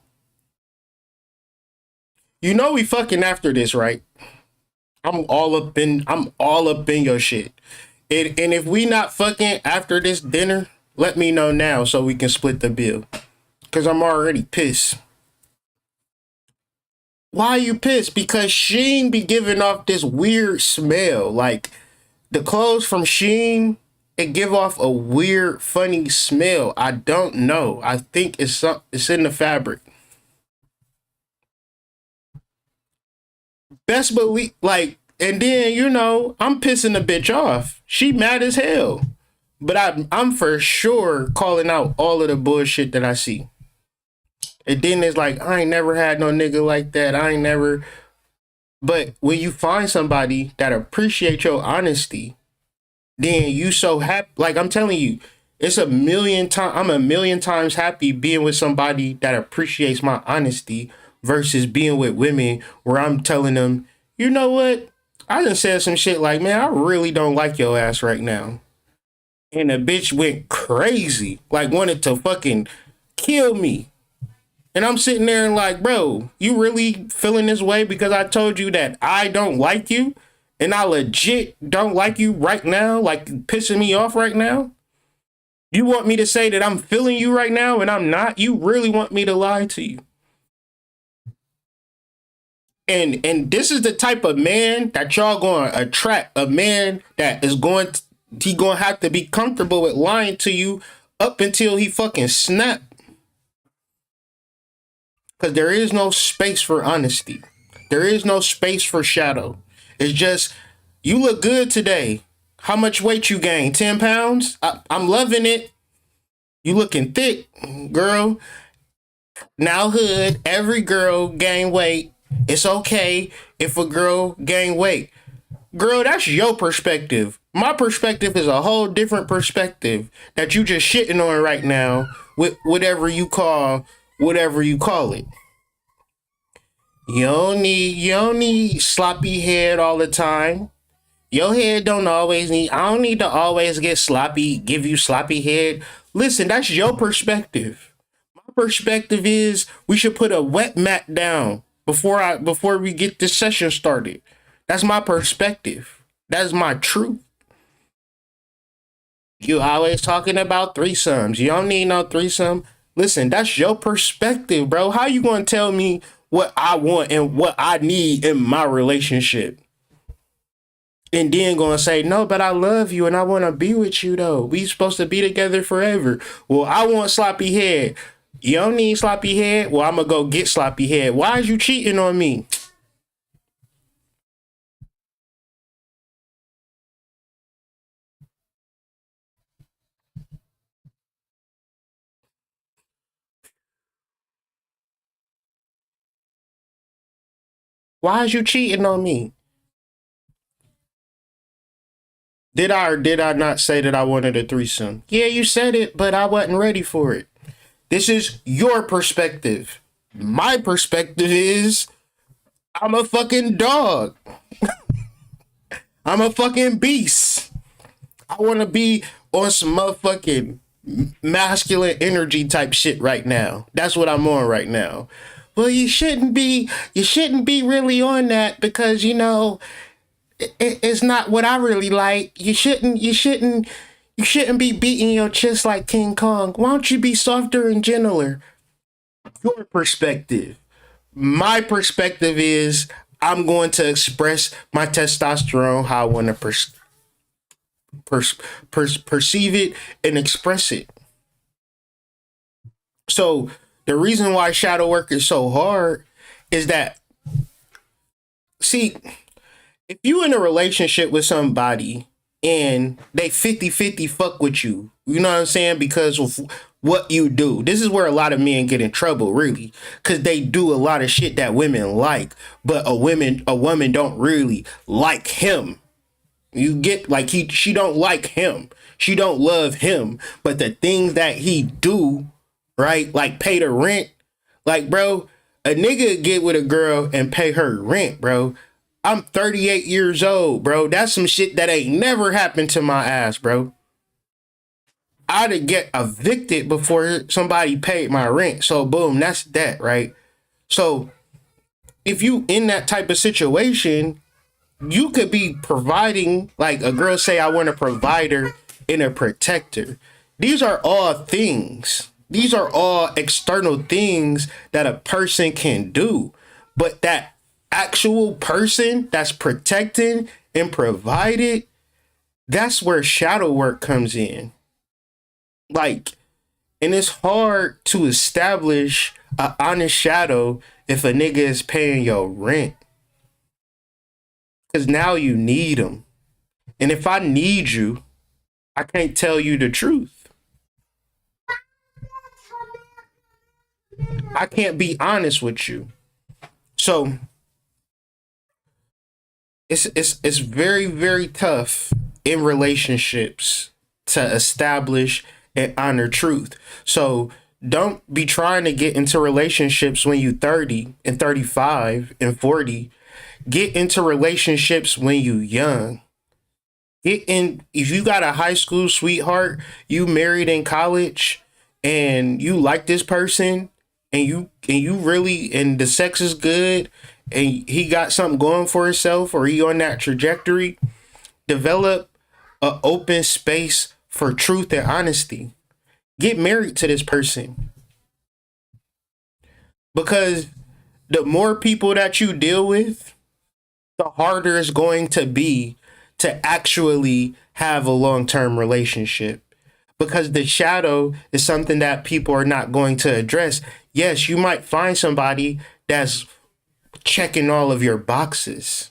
You know we fucking after this, right? I'm all up in your shit. And if we not fucking after this dinner, let me know now so we can split the bill. Cause I'm already pissed. Why are you pissed? Because Sheen be giving off this weird smell. Like the clothes from Sheen, it give off a weird, funny smell. I don't know. I think it's in the fabric. Best believe, like, and then you know I'm pissing the bitch off. She mad as hell, but I'm for sure calling out all of the bullshit that I see. And then it's like I ain't never had no nigga like that. I ain't never. But when you find somebody that appreciate your honesty, then you so happy. Like I'm telling you, it's a million times. I'm a million times happy being with somebody that appreciates my honesty versus being with women where I'm telling them, you know what? I done said some shit like, man, I really don't like your ass right now. And the bitch went crazy, like wanted to fucking kill me. And I'm sitting there and like, bro, you really feeling this way because I told you that I don't like you? And I legit don't like you right now, like pissing me off right now? You want me to say that I'm feeling you right now and I'm not? You really want me to lie to you? And this is the type of man that y'all going to attract. A man that is he going to have to be comfortable with lying to you up until he fucking snap. Because there is no space for honesty. There is no space for shadow. It's just, you look good today. How much weight you gained? 10 pounds? I'm loving it. You looking thick, girl. Now, hood, every girl gain weight. It's okay if a girl gain weight. Girl, that's your perspective. My perspective is a whole different perspective that you just shitting on right now with whatever you call it. You don't need sloppy head all the time. Your head don't always need I don't need to always give you sloppy head. Listen, that's your perspective. My perspective is we should put a wet mat down before we get this session started. That's my perspective. That's my truth. You always talking about threesomes. You don't need no threesome. Listen, that's your perspective, bro. How you gonna tell me what I want and what I need in my relationship? And then gonna say, no, but I love you and I wanna be with you though. We supposed to be together forever. Well, I want sloppy head. You don't need sloppy head? Well, I'm gonna go get sloppy head. Why is you cheating on me? Why is you cheating on me? Did I or did I not say that I wanted a threesome? Yeah, you said it, but I wasn't ready for it. This is your perspective. My perspective is I'm a fucking dog. I'm a fucking beast. I want to be on some motherfucking masculine energy type shit right now. That's what I'm on right now. Well, you shouldn't be really on that because it's not what I really like. You shouldn't be beating your chest like King Kong. Why don't you be softer and gentler? Your perspective. My perspective is I'm going to express my testosterone how I want to perceive it and express it. So the reason why shadow work is so hard is that, see, if you in a relationship with somebody and they 50-50 fuck with you, you know what I'm saying? Because of what you do. This is where a lot of men get in trouble, really. Cause they do a lot of shit that women like, but a woman don't really like him. You get like she don't like him. She don't love him. But the things that he do, right? Like pay the rent. Like, bro, a nigga get with a girl and pay her rent, bro. I'm 38 years old, bro. That's some shit that ain't never happened to my ass, bro. I'd get evicted before somebody paid my rent. So boom, that's that, right? So if you in that type of situation, you could be providing, like a girl say, I want a provider and a protector. These are all things. These are all external things that a person can do. But that actual person that's protecting and provided, that's where shadow work comes in. Like, and it's hard to establish a honest shadow if a nigga is paying your rent. Because now you need them. And if I need you, I can't tell you the truth. I can't be honest with you. So it's very, very tough in relationships to establish and honor truth. So don't be trying to get into relationships when you 30 and 35 and 40. Get into relationships when you young. Get in if you got a high school sweetheart, you married in college, and you like this person, and you really and the sex is good, and he got something going for himself, or he on that trajectory. Develop a open space for truth and honesty. Get married to this person, because the more people that you deal with, the harder it's going to be to actually have a long-term relationship, because the shadow is something that people are not going to address. Yes, you might find somebody that's checking all of your boxes,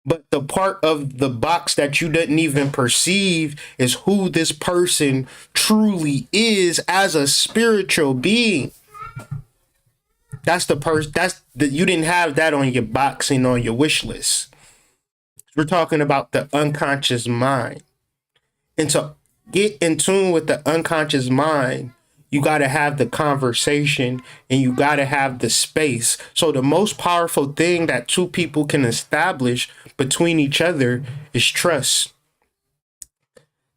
but the part of the box that you didn't even perceive is who this person truly is as a spiritual being. That's the person. That's the you didn't have that on your boxing on your wish list. We're talking about the unconscious mind, and to get in tune with the unconscious mind, you got to have the conversation and you got to have the space. So the most powerful thing that two people can establish between each other is trust,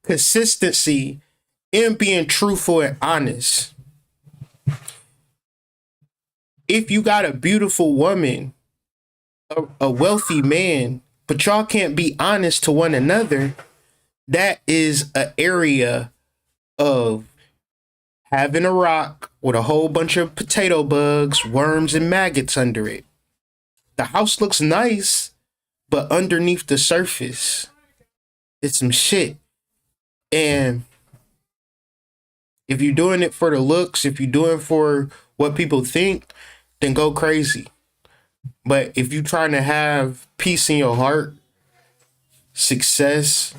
consistency, and being truthful and honest. If you got a beautiful woman, a wealthy man, but y'all can't be honest to one another, that is an area of having a rock with a whole bunch of potato bugs, worms, and maggots under it. The house looks nice, but underneath the surface, it's some shit. And if you're doing it for the looks, if you're doing it for what people think, then go crazy. But if you're trying to have peace in your heart, success,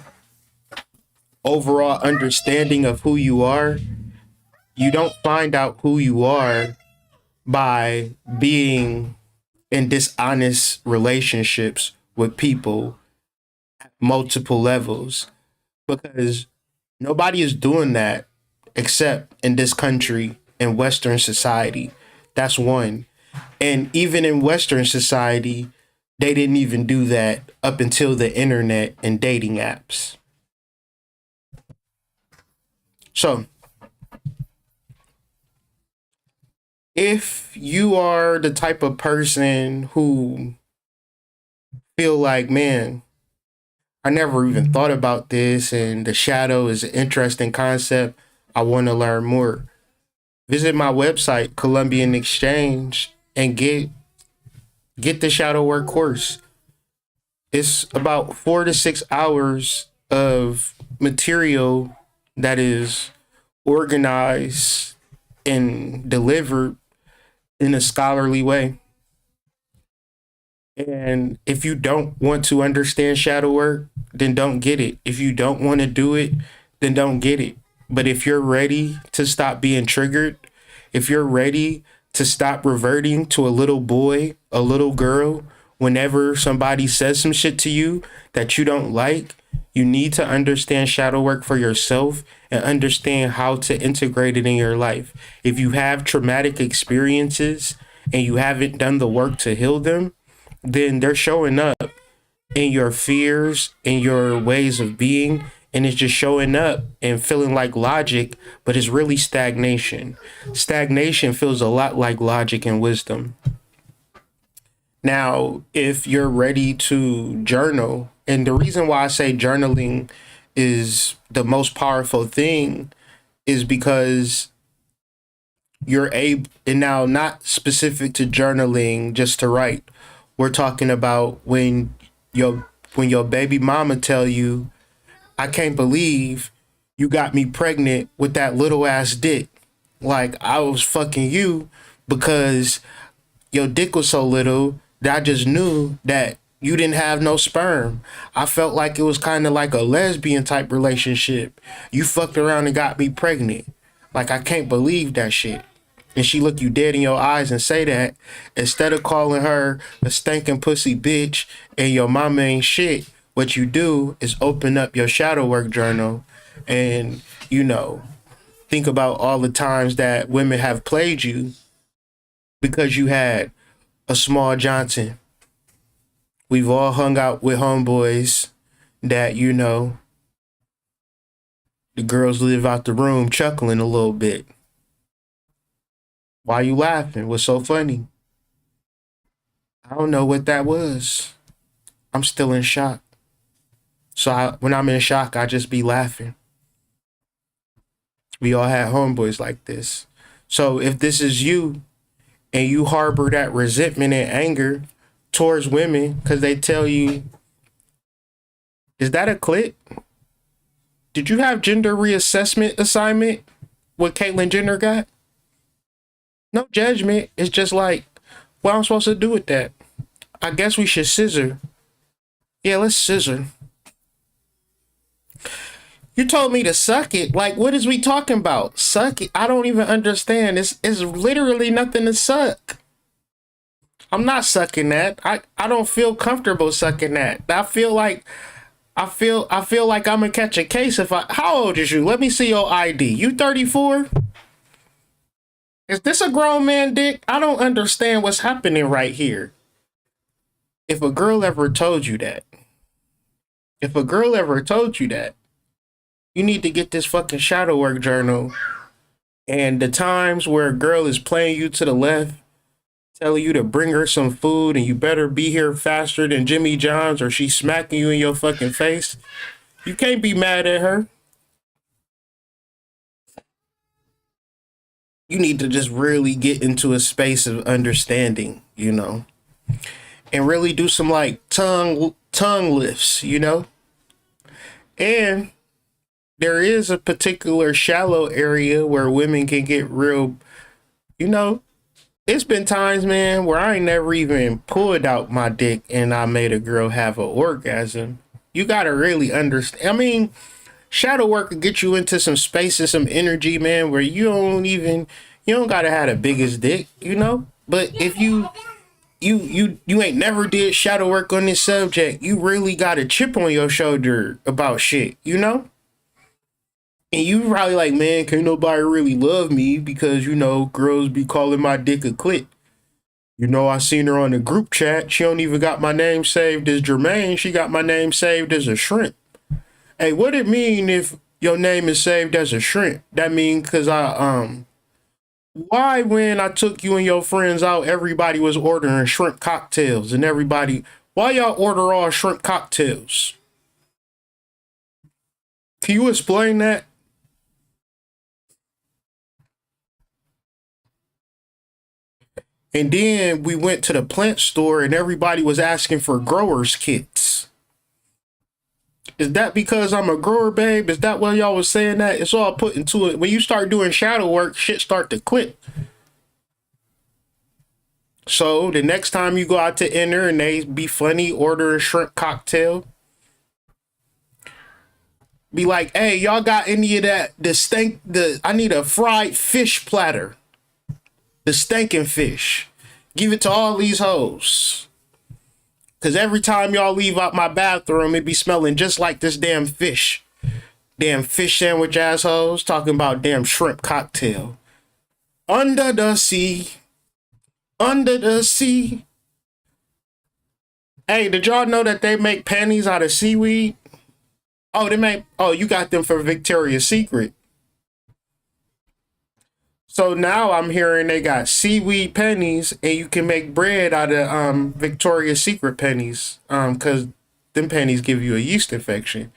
overall understanding of who you are, you don't find out who you are by being in dishonest relationships with people at multiple levels, because nobody is doing that except in this country in Western society. That's one. And even in Western society, they didn't even do that up until the internet and dating apps. So, if you are the type of person who feel like, man, I never even thought about this and the shadow is an interesting concept, I want to learn more, visit my website, Columbian Exchange, and get the shadow work course. It's about 4 to 6 hours of material that is organized and delivered in a scholarly way. And if you don't want to understand shadow work, then don't get it. If you don't want to do it, then don't get it. But if you're ready to stop being triggered, if you're ready to stop reverting to a little boy, a little girl, whenever somebody says some shit to you that you don't like, you need to understand shadow work for yourself and understand how to integrate it in your life. If you have traumatic experiences and you haven't done the work to heal them, then they're showing up in your fears, in your ways of being, and it's just showing up and feeling like logic, but it's really stagnation. Stagnation feels a lot like logic and wisdom. Now, if you're ready to journal, and the reason why I say journaling is the most powerful thing is because you're able, and now not specific to journaling just to write. We're talking about when your baby mama tell you, I can't believe you got me pregnant with that little ass dick. Like I was fucking you because your dick was so little that I just knew that you didn't have no sperm. I felt like it was kind of like a lesbian type relationship. You fucked around and got me pregnant. Like I can't believe that shit. And she look you dead in your eyes and say that, instead of calling her a stinking pussy bitch and your mama ain't shit, what you do is open up your shadow work journal and, think about all the times that women have played you because you had a small Johnson. We've all hung out with homeboys that, the girls live out the room chuckling a little bit. Why you laughing? What's so funny? I don't know what that was. I'm still in shock. So when I'm in shock, I just be laughing. We all had homeboys like this. So if this is you and you harbor that resentment and anger towards women because they tell you, is that a clip? Did you have gender reassessment assignment? What Caitlyn Jenner got? No judgment. It's just like, what I'm supposed to do with that? I guess we should scissor. Yeah, let's scissor. You told me to suck it. Like, what is we talking about? Suck it? I don't even understand. It's literally nothing to suck. I'm not sucking that. I don't feel comfortable sucking that. I feel like I'm gonna catch a case if I. How old is you? Let me see your ID. You 34? Is this a grown man dick? I don't understand what's happening right here. If a girl ever told you that, if a girl ever told you that, you need to get this fucking shadow work journal. And the times where a girl is playing you to the left, telling you to bring her some food and you better be here faster than Jimmy John's or she's smacking you in your fucking face, you can't be mad at her. You need to just really get into a space of understanding, and really do some like tongue lifts, And there is a particular shallow area where women can get real, you know, it's been times, man, where I ain't never even pulled out my dick and I made a girl have an orgasm. You gotta really understand. I mean, shadow work could get you into some space and some energy, man, where you don't gotta have the biggest dick. But if you ain't never did shadow work on this subject, you really got a chip on your shoulder about shit. And you probably like, man, can't nobody really love me because, girls be calling my dick a clit. I seen her on the group chat. She don't even got my name saved as Jermaine. She got my name saved as a shrimp. Hey, what it mean if your name is saved as a shrimp? That mean because why when I took you and your friends out, everybody was ordering shrimp cocktails and why y'all order all shrimp cocktails? Can you explain that? And then we went to the plant store and everybody was asking for growers kits. Is that because I'm a grower, babe? Is that why y'all was saying that? It's all put into it. When you start doing shadow work, shit start to click. So the next time you go out to enter and they be funny, order a shrimp cocktail. Be like, hey, y'all got any of that? I need a fried fish platter. The stinking fish. Give it to all these hoes. Cause every time y'all leave out my bathroom, it be smelling just like this damn fish. Damn fish sandwich assholes talking about damn shrimp cocktail. Under the sea. Under the sea. Hey, did y'all know that they make panties out of seaweed? You got them for Victoria's Secret. So now I'm hearing they got seaweed pennies and you can make bread out of Victoria's Secret pennies. Cause them pennies give you a yeast infection.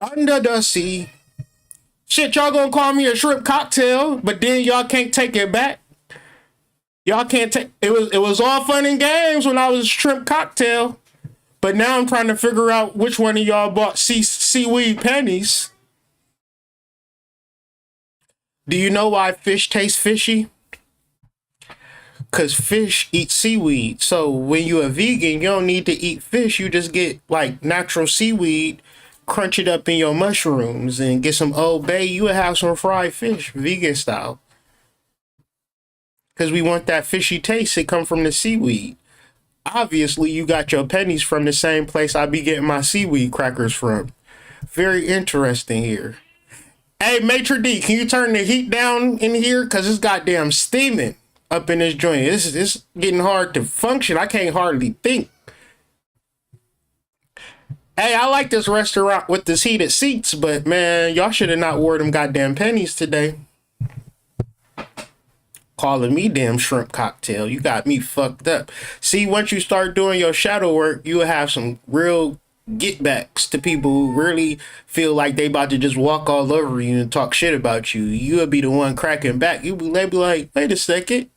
Under the sea. Shit, y'all gonna call me a shrimp cocktail, but then y'all can't take it back. Y'all can't take it was all fun and games when I was shrimp cocktail. But now I'm trying to figure out which one of y'all bought seaweed pennies. Do you know why fish taste fishy? Because fish eat seaweed. So when you're a vegan, you don't need to eat fish. You just get like natural seaweed, crunch it up in your mushrooms and get some Old Bay. You would have some fried fish, vegan style. Because we want that fishy taste. It come from the seaweed. Obviously, you got your pennies from the same place I be getting my seaweed crackers from. Very interesting here. Hey, Maitre D, can you turn the heat down in here? Because it's goddamn steaming up in this joint. It's getting hard to function. I can't hardly think. Hey, I like this restaurant with this heated seats, but man, y'all should have not wore them goddamn pennies today. Calling me damn shrimp cocktail. You got me fucked up. See, once you start doing your shadow work, you'll have some real get backs to people who really feel like they about to just walk all over you and talk shit about you. You'll be the one cracking back. They be like, wait a second.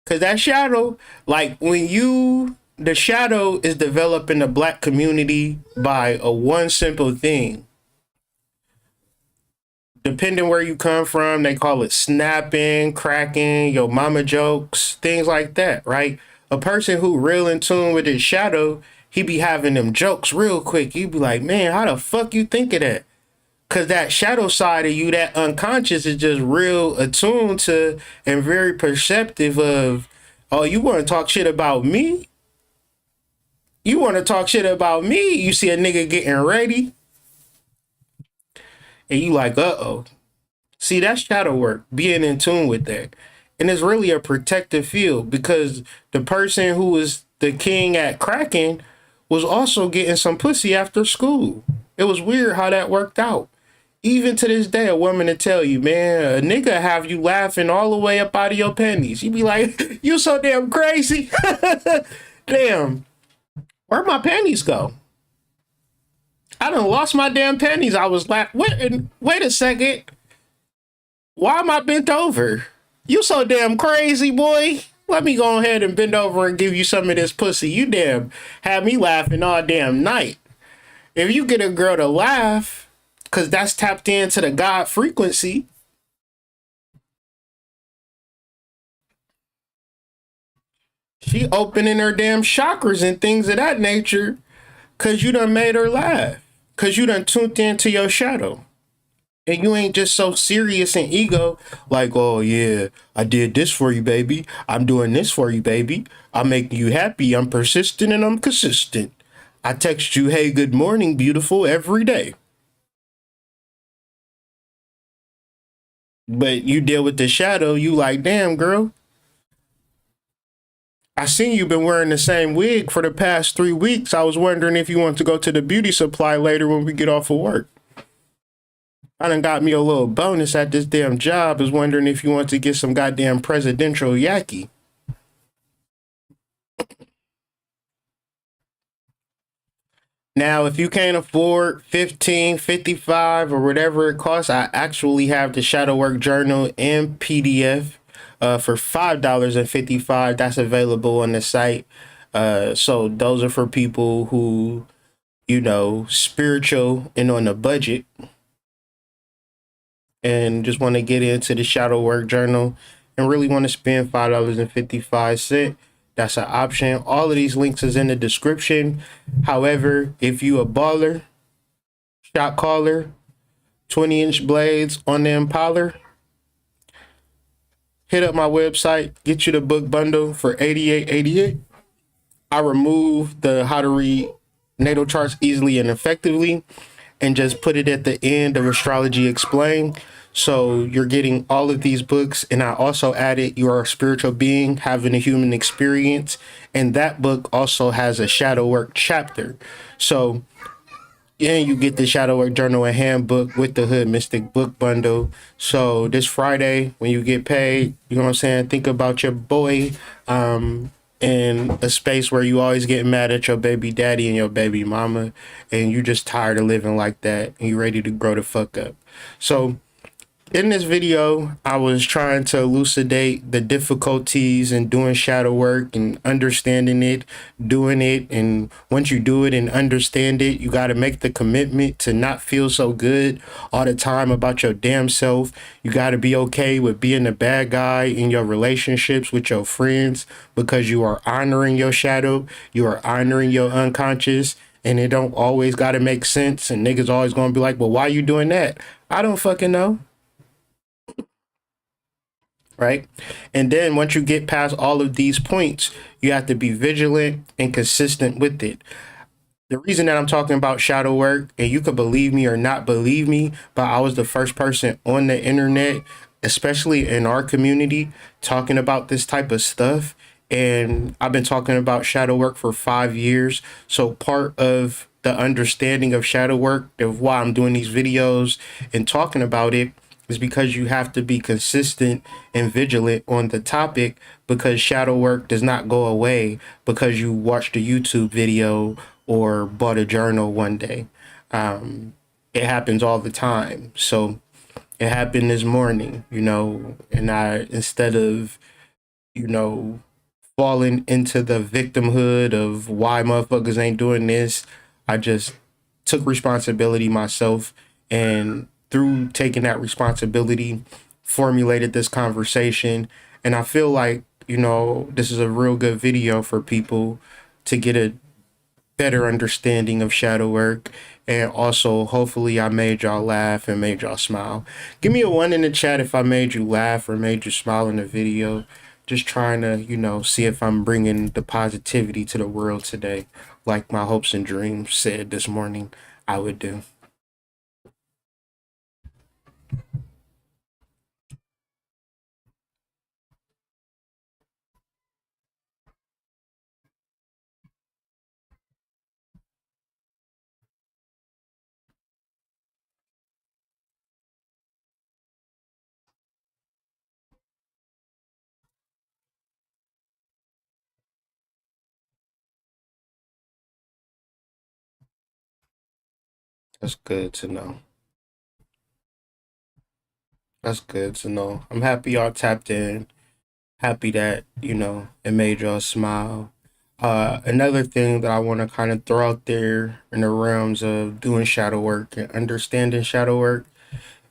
Cause that shadow, like the shadow is developed in the black community by a one simple thing. Depending where you come from, they call it snapping, cracking, your mama jokes, things like that, right? A person who real in tune with his shadow, he be having them jokes real quick. You be like, man, how the fuck you think of that? Cause that shadow side of you, that unconscious is just real attuned to and very perceptive of Oh, you want to talk shit about me? You want to talk shit about me? You see a nigga getting ready and you like, uh-oh. See, that's shadow work, being in tune with that. And it's really a protective field because the person who was the king at cracking was also getting some pussy after school. It was weird how that worked out. Even to this day, a woman to tell you, man, a nigga have you laughing all the way up out of your panties. You be like, you so damn crazy. Damn, where'd my panties go? I done lost my damn panties. I was like, wait a second. Why am I bent over? You so damn crazy, boy. Let me go ahead and bend over and give you some of this pussy. You damn had me laughing all damn night. If you get a girl to laugh, because that's tapped into the God frequency, she opening her damn chakras and things of that nature because you done made her laugh. Because you done tuned into your shadow. And you ain't just so serious and ego, like, oh yeah, I did this for you, baby. I'm doing this for you, baby. I'm making you happy. I'm persistent and I'm consistent. I text you, hey, good morning, beautiful, every day. But you deal with the shadow, you like, damn, girl. I seen you been wearing the same wig for the past 3 weeks. I was wondering if you want to go to the beauty supply later when we get off of work. I done got me a little bonus at this damn job. I was wondering if you want to get some goddamn presidential yaki. Now, if you can't afford 15, 55, or whatever it costs, I actually have the Shadow Work Journal in PDF for $5.55. That's available on the site. So those are for people who, spiritual and on a budget and just want to get into the Shadow Work Journal and really want to spend $5.55. That's an option. All of these links is in the description. However, if you a baller, shot caller, 20-inch blades on the Impaler, hit up my website, get you the book bundle for $88.88. I remove the how to read natal charts easily and effectively and just put it at the end of Astrology Explained. So you're getting all of these books, and I also added You Are a Spiritual Being Having a Human Experience, and that book also has a shadow work chapter. So and you get the Shadow Work Journal and Handbook with the Hood Mystic book bundle. So this Friday, when you get paid, you know what I'm saying, think about your boy in a space where you always get mad at your baby daddy and your baby mama, and you just tired of living like that, and you ready to grow the fuck up. So in this video, I was trying to elucidate the difficulties in doing shadow work and understanding it, doing it. And once you do it and understand it, you got to make the commitment to not feel so good all the time about your damn self. You got to be okay with being the bad guy in your relationships with your friends because you are honoring your shadow. You are honoring your unconscious. And it don't always got to make sense. And niggas always going to be like, well, why you doing that? I don't fucking know. Right? And then once you get past all of these points, you have to be vigilant and consistent with it. The reason that I'm talking about shadow work, and you could believe me or not believe me, but I was the first person on the internet, especially in our community, talking about this type of stuff. And I've been talking about shadow work for 5 years. So part of the understanding of shadow work, of why I'm doing these videos and talking about it, is because you have to be consistent and vigilant on the topic, because shadow work does not go away because you watched a YouTube video or bought a journal one day. It happens all the time. So it happened this morning, and I, instead of, falling into the victimhood of why motherfuckers ain't doing this, I just took responsibility myself, and through taking that responsibility, formulated this conversation. And I feel like, this is a real good video for people to get a better understanding of shadow work. And also, hopefully, I made y'all laugh and made y'all smile. Give me a 1 in the chat if I made you laugh or made you smile in the video. just trying to, see if I'm bringing the positivity to the world today, like my hopes and dreams said this morning I would do. That's good to know. That's good to know. I'm happy y'all tapped in. Happy that, it made y'all smile. Another thing that I want to kind of throw out there in the realms of doing shadow work and understanding shadow work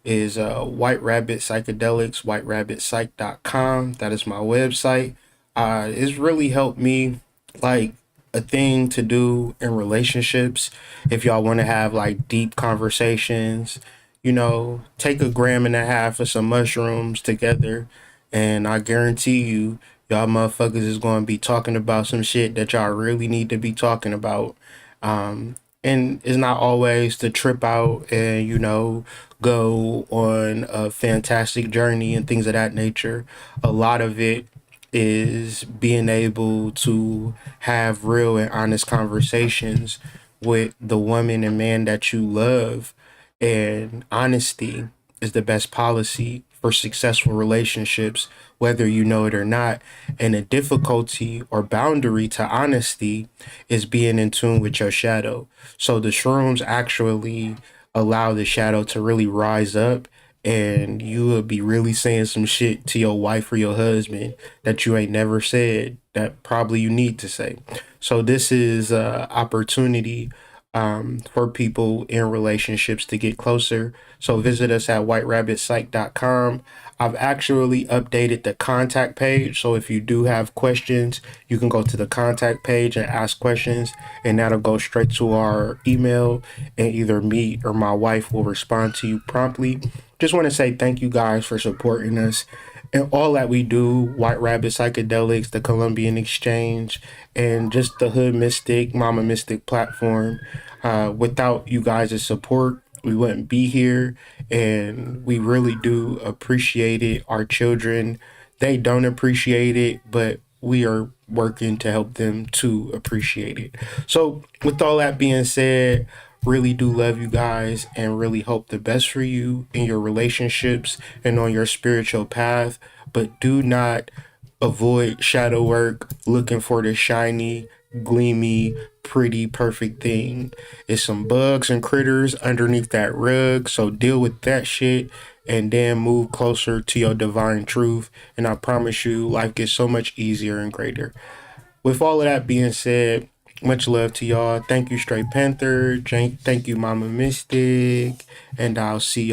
is White Rabbit Psychedelics, whiterabbitpsych.com. That is my website. It's really helped me, like, a thing to do in relationships. If y'all want to have like deep conversations, take a gram and a half of some mushrooms together, and I guarantee you, y'all motherfuckers is going to be talking about some shit that y'all really need to be talking about. And it's not always to trip out and, go on a fantastic journey and things of that nature. A lot of it is being able to have real and honest conversations with the woman and man that you love. And honesty is the best policy for successful relationships, whether you know it or not. And a difficulty or boundary to honesty is being in tune with your shadow. So the shrooms actually allow the shadow to really rise up, and you will be really saying some shit to your wife or your husband that you ain't never said that probably you need to say. So this is a opportunity for people in relationships to get closer. So visit us at whiterabbitpsych.com. I've actually updated the contact page. So if you do have questions, you can go to the contact page and ask questions, and that'll go straight to our email, and either me or my wife will respond to you promptly. Just want to say thank you guys for supporting us and all that we do. White Rabbit Psychedelics, the Colombian Exchange, and just the Hood Mystic, Mama Mystic platform. Without you guys' support, we wouldn't be here, and we really do appreciate it. Our children, they don't appreciate it, but we are working to help them to appreciate it. So, with all that being said, really do love you guys and really hope the best for you in your relationships and on your spiritual path. But do not avoid shadow work looking for the shiny, gleamy, pretty, perfect thing. It's some bugs and critters underneath that rug. So deal with that shit and then move closer to your divine truth. And I promise you, life gets so much easier and greater. With all of that being said, much love to y'all. Thank you, Straight Panther. Thank you, Mama Mystic. And I'll see y'all.